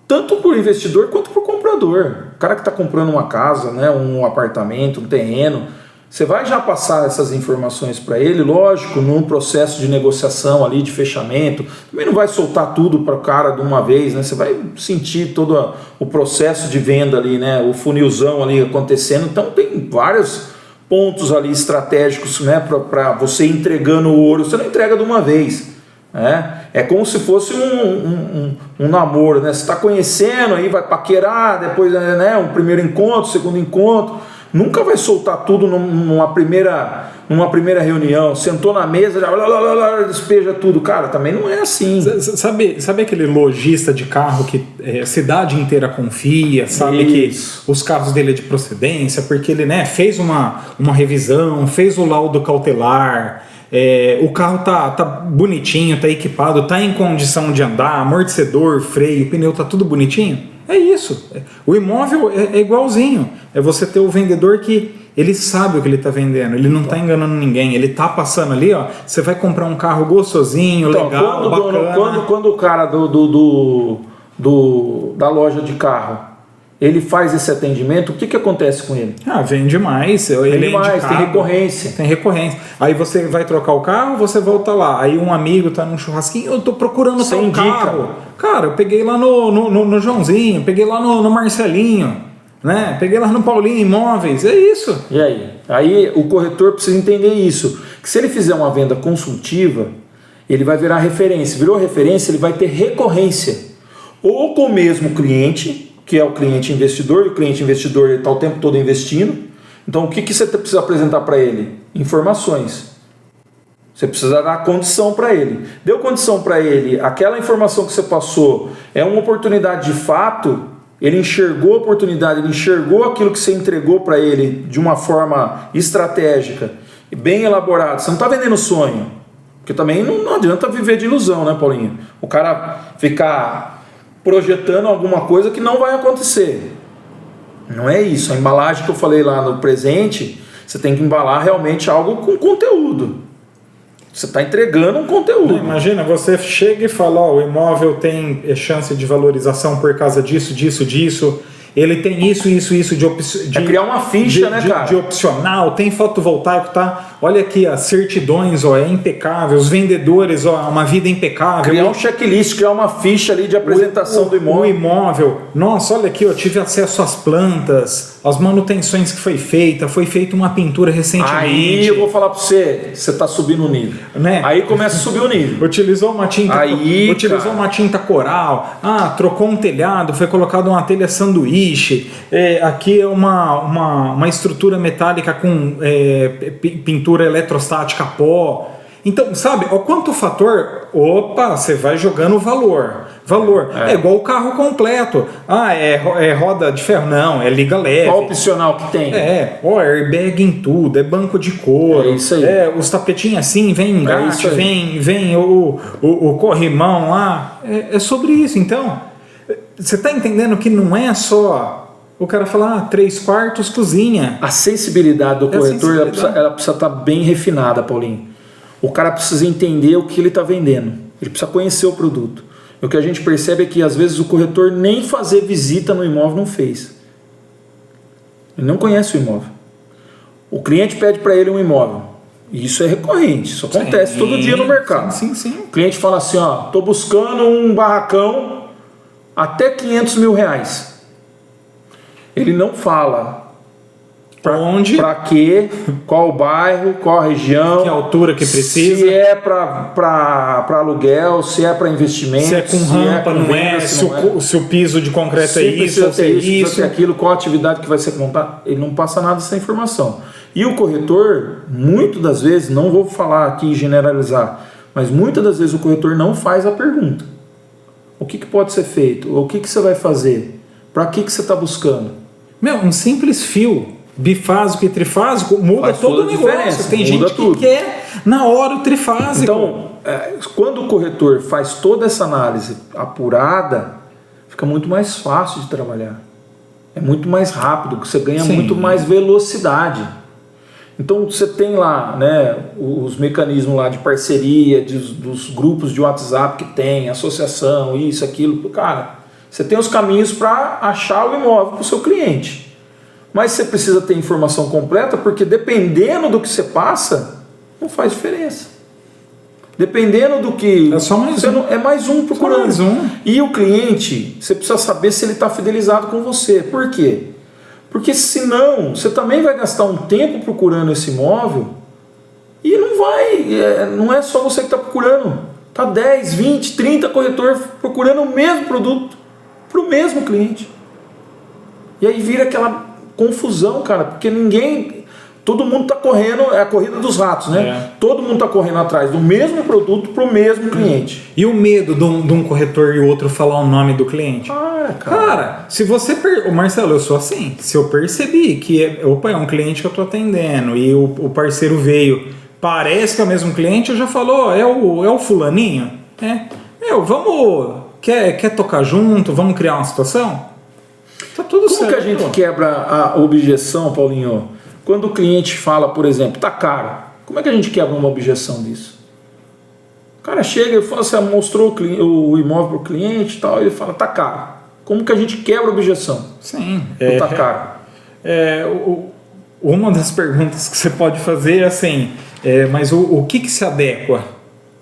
Tanto para o investidor quanto para o comprador. O cara que está comprando uma casa, né, um apartamento, um terreno, você vai já passar essas informações para ele, lógico, num processo de negociação ali, de fechamento. Também não vai soltar tudo para o cara de uma vez, né? Você vai sentir todo o processo de venda ali, né? O funilzão ali acontecendo. Então tem vários pontos ali estratégicos, né, para você entregando o ouro. Você não entrega de uma vez. É como se fosse um namoro, né? Você está conhecendo, aí vai paquerar, depois, né, um primeiro encontro, segundo encontro. Nunca vai soltar tudo numa primeira reunião. Sentou na mesa, já despeja tudo. Cara, também não é assim. Sabe aquele lojista de carro que a cidade inteira confia, sabe Isso. que os carros dele é de procedência, porque ele, né, fez uma revisão, fez o laudo cautelar, o carro tá bonitinho, tá equipado, tá em condição de andar, amortecedor, freio, pneu, tá tudo bonitinho? É isso. O imóvel é igualzinho. É você ter o vendedor que ele sabe o que ele está vendendo, ele não está enganando ninguém, ele está passando ali, ó. Você vai comprar um carro gostosinho, então, legal, bacana. Quando o cara da loja de carro ele faz esse atendimento, o que acontece com ele? Vende mais, vende mais, tem recorrência. Tem recorrência. Aí você vai trocar o carro, você volta lá. Aí um amigo tá num churrasquinho, eu tô procurando tal carro. Cara, eu peguei lá no Joãozinho, peguei lá no Marcelinho, né? Peguei lá no Paulinho Imóveis, é isso. E aí? Aí o corretor precisa entender isso, que se ele fizer uma venda consultiva, ele vai virar referência. Virou referência, ele vai ter recorrência. Ou com o mesmo cliente, que é o cliente investidor, e o cliente investidor está o tempo todo investindo. Então o que você precisa apresentar para ele? Informações. Você precisa dar condição para ele. Deu condição para ele, aquela informação que você passou é uma oportunidade de fato, ele enxergou a oportunidade, ele enxergou aquilo que você entregou para ele de uma forma estratégica e bem elaborada. Você não está vendendo sonho, porque também não adianta viver de ilusão, né, Paulinho? O cara ficar projetando alguma coisa que não vai acontecer. Não é isso. A embalagem que eu falei lá no presente, você tem que embalar realmente algo com conteúdo. Você está entregando um conteúdo. Imagina, você chega e fala, o imóvel tem chance de valorização por causa disso, ele tem isso de criar uma ficha, né, cara? De opcional, tem fotovoltaico, tá? Olha aqui, as certidões, é impecável, os vendedores, uma vida impecável. Criar um checklist, criar uma ficha ali de apresentação do imóvel. O imóvel, nossa, olha aqui, eu tive acesso às plantas, às manutenções que foi feita uma pintura recentemente. Aí eu vou falar para você está subindo o nível. Né? Aí começa a subir o nível. Utilizou uma tinta coral, trocou um telhado, foi colocado uma telha sanduíche, aqui é uma estrutura metálica com pintura eletrostática pó. Então, sabe, o quanto fator, você vai jogando valor. É igual o carro completo. É roda de ferro? Não, é liga leve. Qual opcional que tem? Airbag em tudo, é banco de couro. É isso aí. Os tapetinhos assim, vem engate, vem o corrimão lá. É sobre isso. Então, você está entendendo que não é só o cara falar 3/4 cozinha. A sensibilidade do corretor ela precisa estar bem refinada, Paulinho. O cara precisa entender o que ele está vendendo. Ele precisa conhecer o produto. E o que a gente percebe é que às vezes o corretor nem fazer visita no imóvel não fez. Ele não conhece o imóvel. O cliente pede para ele um imóvel. E isso é recorrente. Isso acontece todo dia no mercado. Sim. O cliente fala assim, estou buscando um barracão até R$500 mil. Ele não fala onde, para quê, qual o bairro, qual a região, que altura que precisa, se é para aluguel, se é para investimento, se é com rampa, não é, se o piso de concreto é isso, precisa ter aquilo, qual a atividade que vai ser montada. Ele não passa nada dessa informação. E o corretor, muitas das vezes, não vou falar aqui generalizar, mas muitas das vezes o corretor não faz a pergunta. O que pode ser feito? O que você vai fazer? Para que você está buscando? Um simples fio bifásico e trifásico muda todo o negócio. Tem gente que quer na hora o trifásico. Então, quando o corretor faz toda essa análise apurada, fica muito mais fácil de trabalhar. É muito mais rápido, você ganha muito mais velocidade. Então você tem lá, né, os mecanismos lá de parceria, dos grupos de WhatsApp que tem, associação, isso, aquilo. Cara, você tem os caminhos para achar o imóvel para o seu cliente. Mas você precisa ter informação completa, porque dependendo do que você passa, não faz diferença. Dependendo do que... É só mais um. É mais um procurando. Mais um. E o cliente, você precisa saber se ele está fidelizado com você. Por quê? Porque senão, você também vai gastar um tempo procurando esse imóvel e não é só você que está procurando. Está 10, 20, 30 corretores procurando o mesmo produto para o mesmo cliente. E aí vira aquela confusão, cara, porque todo mundo está correndo, é a corrida dos ratos, né? É. Todo mundo está correndo atrás do mesmo produto para o mesmo cliente. E o medo de um corretor e o outro falar o nome do cliente? Cara, se você... Marcelo, eu sou assim. Se eu percebi que é um cliente que eu estou atendendo e o parceiro veio, parece que é o mesmo cliente, eu já falo, é o fulaninho? Quer tocar junto? Vamos criar uma situação? Tá tudo certo. Como que a gente quebra a objeção, Paulinho? Quando o cliente fala, por exemplo, tá caro, como é que a gente quebra uma objeção disso? O cara chega e fala, você mostrou o imóvel para o cliente e tal, e ele fala, tá caro. Como que a gente quebra a objeção? Sim. Tá caro. Uma das perguntas que você pode fazer é assim, mas o que se adequa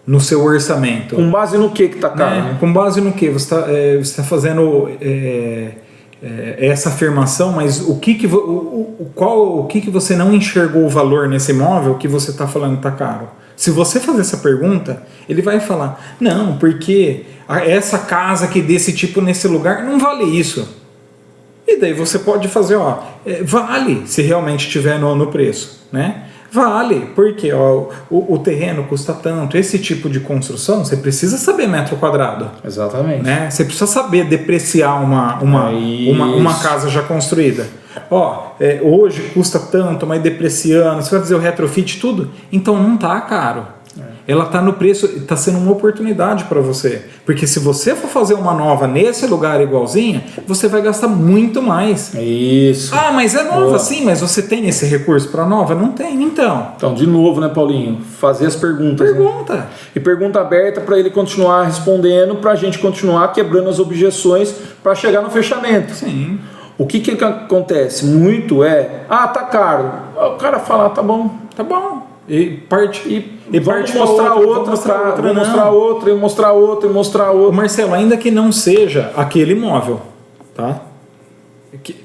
no seu orçamento? Com base no que tá caro? Né? Com base no que? Você está fazendo... essa afirmação, mas o que você não enxergou o valor nesse imóvel que você está falando está caro? Se você fazer essa pergunta, ele vai falar, não, porque essa casa aqui desse tipo nesse lugar não vale isso. E daí você pode fazer, vale se realmente estiver no preço, né? Vale, porque o terreno custa tanto, esse tipo de construção, você precisa saber metro quadrado. Exatamente. Né? Você precisa saber depreciar uma casa já construída. Hoje custa tanto, mas depreciando, você vai fazer o retrofit tudo, então não está caro. Ela está no preço, está sendo uma oportunidade para você. Porque se você for fazer uma nova nesse lugar igualzinha, você vai gastar muito mais. Isso. Mas é nova, sim, mas você tem esse recurso para nova? Não tem, então. Então, de novo, né, Paulinho? Fazer as perguntas. Pergunta. Né? E pergunta aberta para ele continuar respondendo, para a gente continuar quebrando as objeções para chegar no fechamento. Sim. O que acontece muito tá caro. O cara fala, tá bom. E vamos mostrar outra. Marcelo, ainda que não seja aquele imóvel, tá?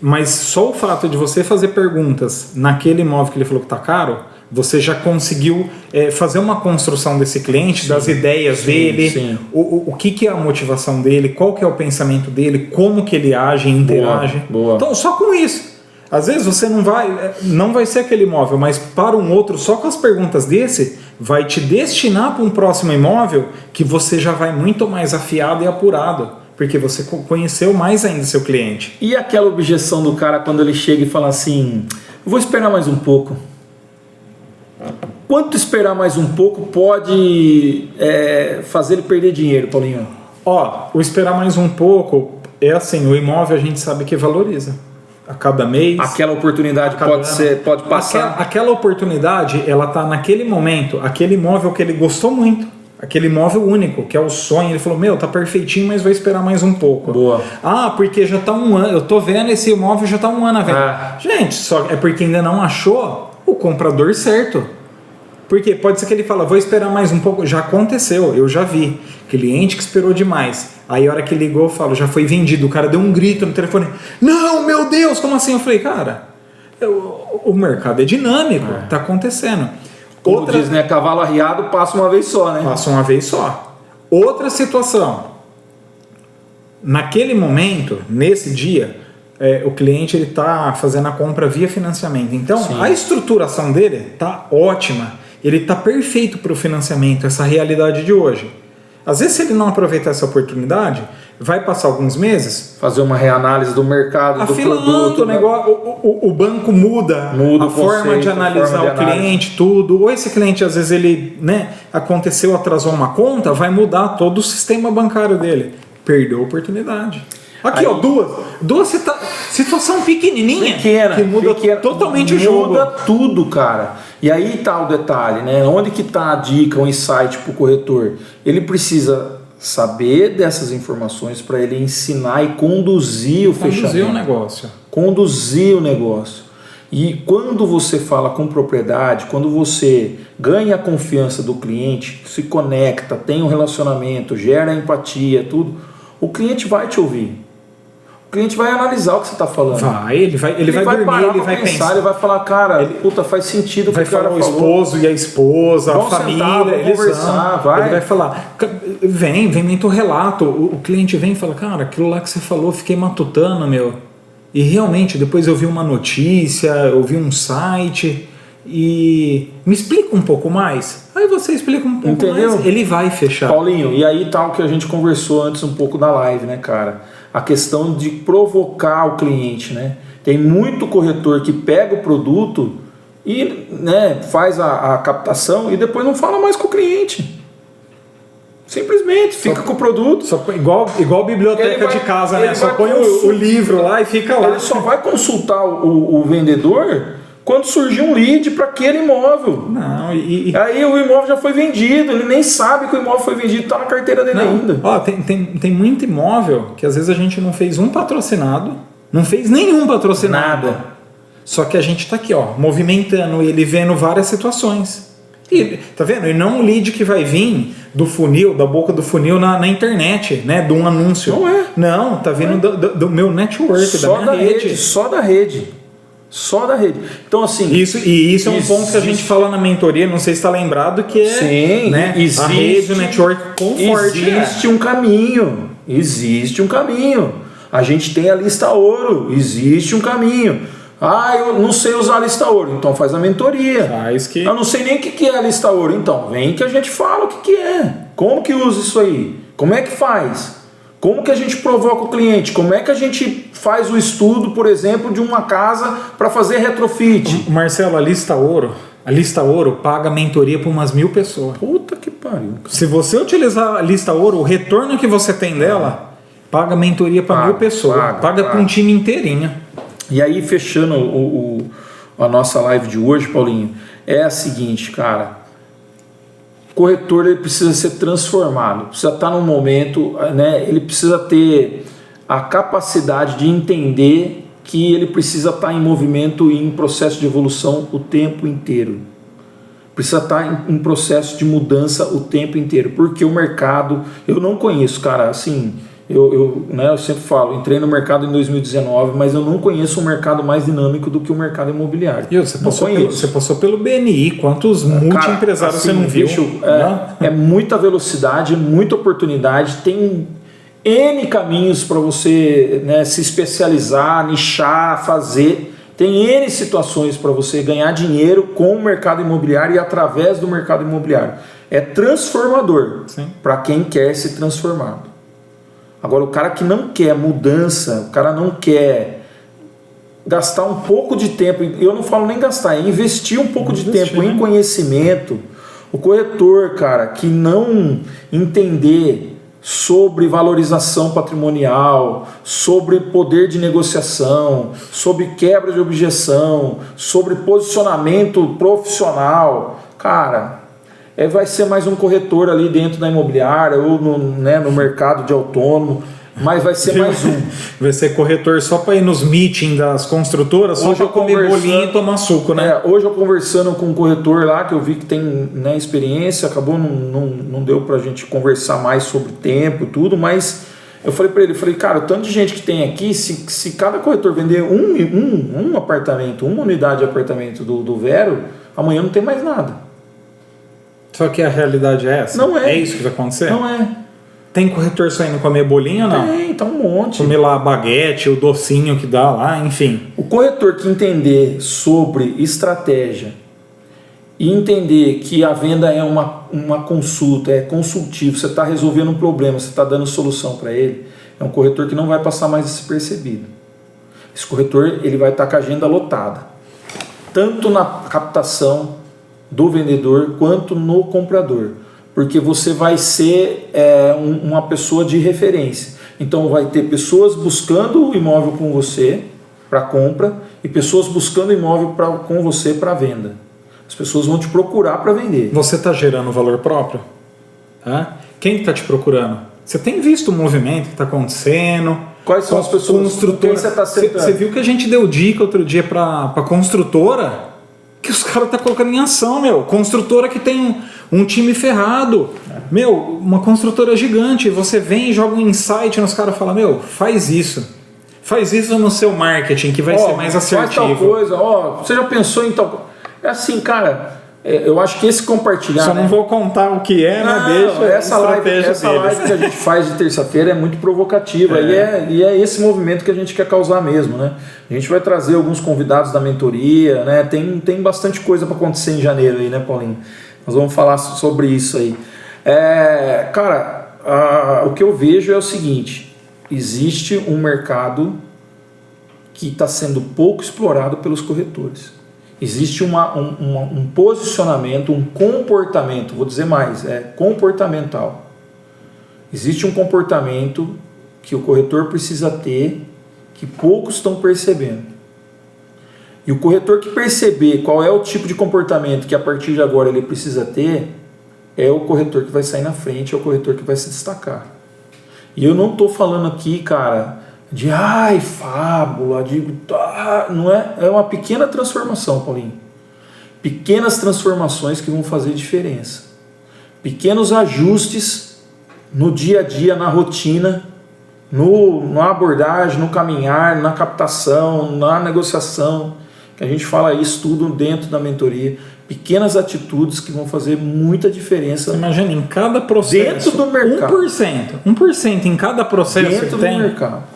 Mas só o fato de você fazer perguntas naquele imóvel que ele falou que tá caro, você já conseguiu fazer uma construção desse cliente, das ideias dele, sim. O que é a motivação dele, qual que é o pensamento dele, como que ele age, interage. Boa. Então, só com isso. Às vezes você não vai ser aquele imóvel, mas para um outro, só com as perguntas desse, vai te destinar para um próximo imóvel que você já vai muito mais afiado e apurado, porque você conheceu mais ainda seu cliente. E aquela objeção do cara quando ele chega e fala assim, vou esperar mais um pouco. Quanto esperar mais um pouco pode fazer ele perder dinheiro, Paulinho? O esperar mais um pouco é assim, o imóvel a gente sabe que valoriza. A cada mês. Aquela oportunidade pode passar. Aquela oportunidade, ela tá naquele momento, aquele imóvel que ele gostou muito, aquele imóvel único, que é o sonho. Ele falou, tá perfeitinho, mas vai esperar mais um pouco. Boa. Porque já tá um ano, eu tô vendo esse imóvel já tá um ano a venda. Gente, só é porque ainda não achou o comprador certo. Porque pode ser que ele fala, vou esperar mais um pouco. Já aconteceu, eu já vi. Cliente que esperou demais. Aí a hora que ligou, eu falo, já foi vendido. O cara deu um grito no telefone. Não, meu Deus, como assim? Eu falei, cara, o mercado é dinâmico, tá acontecendo. Como diz, né? Cavalo arriado passa uma vez só, né? Passa uma vez só. Outra situação. Naquele momento, nesse dia, o cliente ele tá fazendo a compra via financiamento. Então, sim, a estruturação dele tá ótima. Ele está perfeito para o financiamento, essa realidade de hoje. Às vezes, se ele não aproveitar essa oportunidade, vai passar alguns meses... Fazer uma reanálise do mercado, do produto. O negócio, o banco muda a forma de analisar o cliente, tudo. Ou esse cliente, às vezes, ele atrasou uma conta, vai mudar todo o sistema bancário dele. Perdeu a oportunidade. Aqui, ó, duas situação pequenininha que muda totalmente o jogo. Muda tudo, cara. E aí tá o detalhe, né? Onde que tá a dica, o insight pro corretor? Ele precisa saber dessas informações para ele ensinar e conduzir o fechamento. Conduzir o negócio. E quando você fala com propriedade, quando você ganha a confiança do cliente, se conecta, tem um relacionamento, gera empatia, tudo, o cliente vai te ouvir. O cliente vai analisar o que você está falando. Ele vai dormir, parar, ele vai pensar. Ele vai falar, cara, puta, faz sentido o que o cara falou. Vai falar o esposo e a esposa, a família, ele vai falar, vem muito relato. O cliente vem e fala, cara, aquilo lá que você falou, fiquei matutando, meu. E realmente, depois eu vi uma notícia, eu vi um site e me explica um pouco mais. Aí você explica um pouco mais, ele vai fechar. Paulinho, e aí tá o que a gente conversou antes um pouco da live, né, cara? A questão de provocar o cliente, né? Tem muito corretor que pega o produto e, né, faz a captação e depois não fala mais com o cliente. Simplesmente fica com o produto. Igual biblioteca de casa, né? Só põe o livro lá e fica lá. Ele só vai consultar o vendedor quando surgir um lead para aquele imóvel. Não, aí o imóvel já foi vendido, ele nem sabe que o imóvel foi vendido, está na carteira dele ainda. Ó, tem muito imóvel que às vezes a gente não fez um patrocinado, não fez nenhum patrocinado. Nada. Só que a gente está aqui, ó, movimentando ele, vendo várias situações. E, tá vendo? E não um lead que vai vir do funil, da boca do funil na internet, né? De um anúncio. Não é. Não, tá vindo do meu network, só da minha rede. Só da rede. Então, assim... Isso é um ponto que a gente fala na mentoria, não sei se está lembrado, que é... Sim, né, a rede, o network com forte. Existe um caminho. A gente tem a lista ouro. Existe um caminho. Ah, eu não sei usar a lista ouro, então faz a mentoria. Eu não sei nem o que é a lista ouro, então vem que a gente fala o que é. Como que usa isso aí? Como é que faz? Como que a gente provoca o cliente? Como é que a gente faz o estudo, por exemplo, de uma casa para fazer retrofit? Marcelo, a lista ouro paga mentoria para umas 1.000 pessoas. Puta que pariu. Se você utilizar a lista ouro, o retorno que você tem dela, paga mentoria para 1.000 pessoas. Paga para um time inteirinho. E aí, fechando a nossa live de hoje, Paulinho, é a seguinte, cara. O corretor ele precisa ser transformado, precisa estar num momento, né, ele precisa ter a capacidade de entender que ele precisa estar em movimento e em processo de evolução o tempo inteiro. Precisa estar em processo de mudança o tempo inteiro, porque o mercado, eu não conheço, cara, assim... Eu sempre falo, entrei no mercado em 2019, mas eu não conheço um mercado mais dinâmico do que o mercado imobiliário. Você passou pelo BNI, quantos multi-empresários assim, você não viu? É muita velocidade, muita oportunidade, tem N caminhos para você, né, se especializar, nichar, fazer. Tem N situações para você ganhar dinheiro com o mercado imobiliário e através do mercado imobiliário. É transformador para quem quer se transformar. Agora, o cara que não quer mudança, o cara não quer gastar um pouco de tempo, eu não falo nem gastar, é investir um pouco de tempo em conhecimento. O corretor, cara, que não entender sobre valorização patrimonial, sobre poder de negociação, sobre quebra de objeção, sobre posicionamento profissional, cara... vai ser mais um corretor ali dentro da imobiliária ou no mercado de autônomo, mas vai ser mais um. Vai ser corretor só para ir nos meetings das construtoras, só para comer bolinho e tomar suco, né? Hoje eu conversando com um corretor lá, que eu vi que tem, né, experiência, acabou não deu para a gente conversar mais sobre tempo e tudo, mas eu falei para ele, cara, o tanto de gente que tem aqui, se cada corretor vender um apartamento, uma unidade de apartamento do Vero, amanhã não tem mais nada. Só que a realidade é essa? Não é. É isso que vai acontecer? Não é. Tem corretor saindo comer bolinho ou não? Tem, tá um monte. Comer lá a baguete, o docinho que dá lá, enfim. O corretor que entender sobre estratégia e entender que a venda é uma consulta, é consultivo, você está resolvendo um problema, você está dando solução para ele, é um corretor que não vai passar mais despercebido. Esse corretor ele vai estar com a agenda lotada, tanto na captação do vendedor quanto no comprador, porque você vai ser uma pessoa de referência. Então vai ter pessoas buscando o imóvel com você para compra e pessoas buscando o imóvel com você para venda. As pessoas vão te procurar para vender. Você está gerando valor próprio? Quem está te procurando? Você tem visto o movimento que está acontecendo? Quais são as pessoas com quem você está sentando? Você viu que a gente deu dica outro dia para construtora? Que os caras estão colocando em ação, meu. Construtora que tem um time ferrado. Meu, uma construtora gigante. Você vem e joga um insight nos caras e fala, meu, faz isso. Faz isso no seu marketing que vai ser mais assertivo. Faz tal coisa. Você já pensou em tal coisa? É assim, cara, eu acho que esse compartilhar... Só não vou contar o que é, né? Deixa essa live que a gente faz de terça-feira é muito provocativa. E é esse movimento que a gente quer causar mesmo, né? A gente vai trazer alguns convidados da mentoria, né? Tem bastante coisa para acontecer em janeiro aí, né, Paulinho? Nós vamos falar sobre isso aí. Cara, o que eu vejo é o seguinte: existe um mercado que está sendo pouco explorado pelos corretores. Existe um posicionamento, um comportamento, vou dizer mais, comportamental. Existe um comportamento que o corretor precisa ter, que poucos estão percebendo. E o corretor que perceber qual é o tipo de comportamento que a partir de agora ele precisa ter, é o corretor que vai sair na frente, é o corretor que vai se destacar. E eu não estou falando aqui, cara, de fábula, não é uma pequena transformação, Paulinho. Pequenas transformações que vão fazer diferença. Pequenos ajustes no dia a dia, na rotina, na abordagem, no caminhar, na captação, na negociação, que a gente fala isso tudo dentro da mentoria. Pequenas atitudes que vão fazer muita diferença. Você imagina, em cada processo, dentro do mercado. 1% em cada processo dentro do mercado.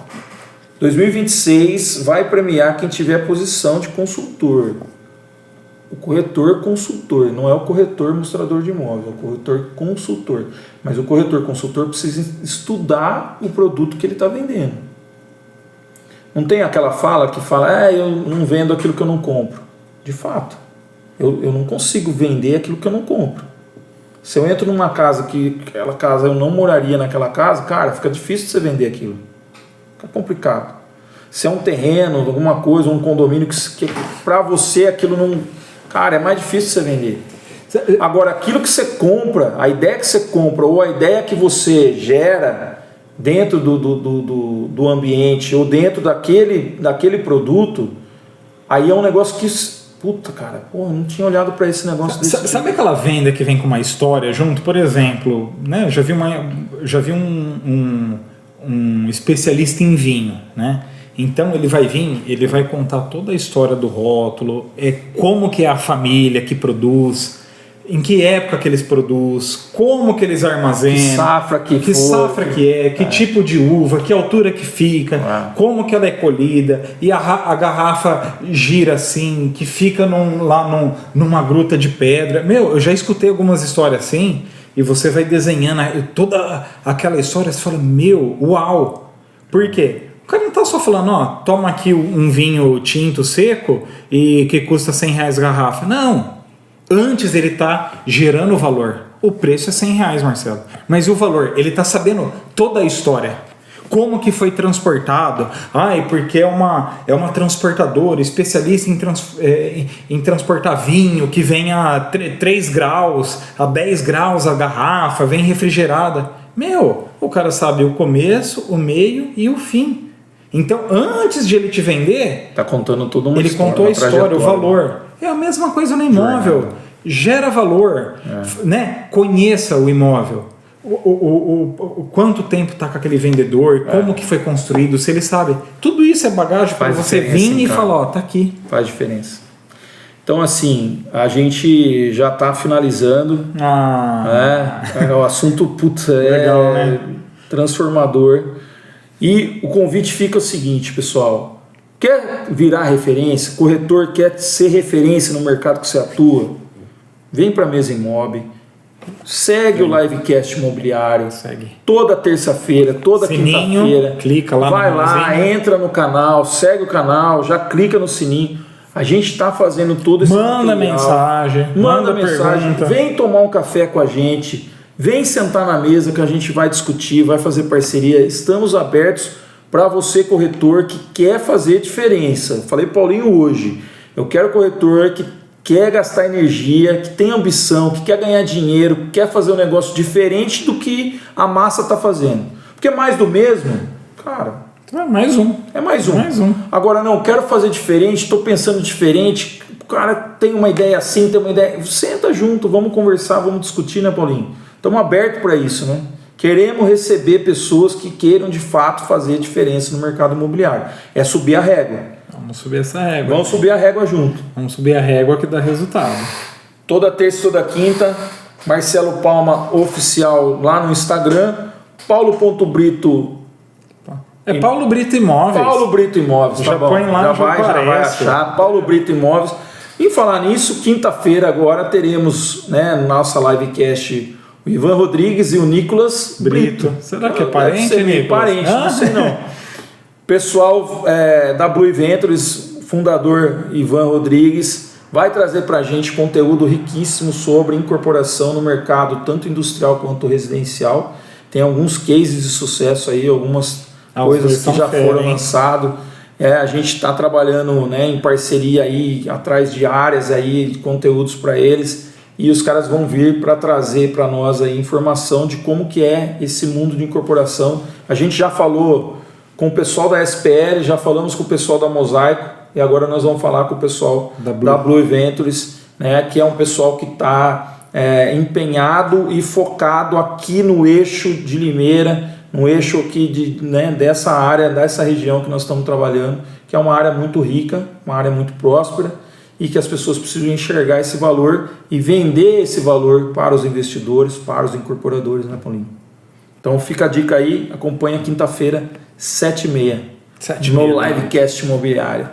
2026 vai premiar quem tiver posição de consultor. O corretor consultor, não é o corretor mostrador de imóvel, é o corretor consultor. Mas o corretor consultor precisa estudar o produto que ele está vendendo. Não tem aquela fala que fala, eu não vendo aquilo que eu não compro. De fato, eu não consigo vender aquilo que eu não compro. Se eu entro numa casa que aquela casa eu não moraria naquela casa, cara, fica difícil de você vender aquilo. Fica complicado. Se é um terreno, alguma coisa, um condomínio que para você aquilo não... Cara, é mais difícil você vender. Agora, aquilo que você compra, a ideia que você compra ou a ideia que você gera dentro do ambiente ou dentro daquele produto, aí é um negócio que... Puta, cara, eu não tinha olhado para esse negócio desse. Sabe aquela venda que vem com uma história junto? Por exemplo, né? Já vi um especialista em vinho, né? Então ele vai contar toda a história do rótulo, como que é a família que produz, em que época que eles produzem, como que eles armazenam, que safra que é, que tipo de uva, que altura que fica, como que ela é colhida, e a garrafa gira assim, que fica numa gruta de pedra. Eu já escutei algumas histórias assim, e você vai desenhando toda aquela história, você fala, uau! Por quê? O cara não está só falando, toma aqui um vinho tinto seco e que custa R$100 a garrafa. Não! Antes ele está gerando valor. O preço é R$100, Marcelo. Mas o valor, ele está sabendo toda a história. Como que foi transportado? Porque é uma transportadora especialista em transportar vinho que vem a 3 graus, a 10 graus a garrafa, vem refrigerada. O cara sabe o começo, o meio e o fim. Então, antes de ele te vender, tá contando toda uma ele história, contou a história, o valor. É a mesma coisa no imóvel. Gera valor, né? Conheça o imóvel. O quanto tempo está com aquele vendedor, como que foi construído, se ele sabe. Tudo isso é bagagem para você vir e falar, tá aqui. Faz diferença. Então, assim, a gente já está finalizando. O assunto, legal, né? Transformador. E o convite fica o seguinte, pessoal. Quer virar referência? Corretor quer ser referência no mercado que você atua? Vem para a Mesa Imob. Segue o Livecast Imobiliário. Toda terça-feira, toda quinta-feira. Clica lá. Vai lá, entra no canal, segue o canal, já clica no sininho. A gente está fazendo todo esse Manda mensagem. Manda mensagem. Vem tomar um café com a gente. Vem sentar na mesa que a gente vai discutir, vai fazer parceria. Estamos abertos para você, corretor, que quer fazer diferença. Falei Paulinho hoje, eu quero corretor que quer gastar energia, que tem ambição, que quer ganhar dinheiro, que quer fazer um negócio diferente do que a massa está fazendo. Porque mais do mesmo, cara... É mais um. É mais um. Agora, não, quero fazer diferente, estou pensando diferente, o cara tem uma ideia assim, tem uma ideia... Senta junto, vamos conversar, vamos discutir, né, Paulinho? Estamos abertos para isso, né? Queremos receber pessoas que queiram, de fato, fazer diferença no mercado imobiliário. É subir a régua. Vamos subir essa régua. Vamos subir a régua junto. Vamos subir a régua que dá resultado. Toda terça e toda quinta, Marcelo Palma Oficial lá no Instagram, paulo.brito... É Paulo Brito Imóveis. Paulo Brito Imóveis, já tá bom. põe lá, já vai achar. Paulo Brito Imóveis. E falar nisso, quinta-feira agora teremos, né, nossa livecast, o Ivan Rodrigues e o Nicolas Brito. Será que é parente, Nicolas? Parente, não sei não. Pessoal da Blue Ventures, fundador Ivan Rodrigues, vai trazer para a gente conteúdo riquíssimo sobre incorporação no mercado, tanto industrial quanto residencial. Tem alguns cases de sucesso aí, algumas coisas que já foram lançadas. A gente está trabalhando, né, em parceria aí, atrás de áreas aí, de conteúdos para eles, e os caras vão vir para trazer para nós aí informação de como que é esse mundo de incorporação. A gente já falou com o pessoal da SPL, já falamos com o pessoal da Mosaico, e agora nós vamos falar com o pessoal da Blue Ventures, né, que é um pessoal que está empenhado e focado aqui no eixo de Limeira, no eixo aqui dessa área, dessa região que nós estamos trabalhando, que é uma área muito rica, uma área muito próspera, e que as pessoas precisam enxergar esse valor e vender esse valor para os investidores, para os incorporadores, né, Paulinho? Então fica a dica aí, acompanha quinta-feira, 7h30, no Livecast Imobiliário.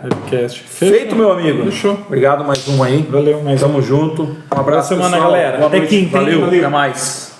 Feito, meu amigo. Fechou. Obrigado mais um aí. Valeu, mais Tamo junto. Um abraço, semana, pessoal. galera. Boa noite. Quinta, Valeu, até mais.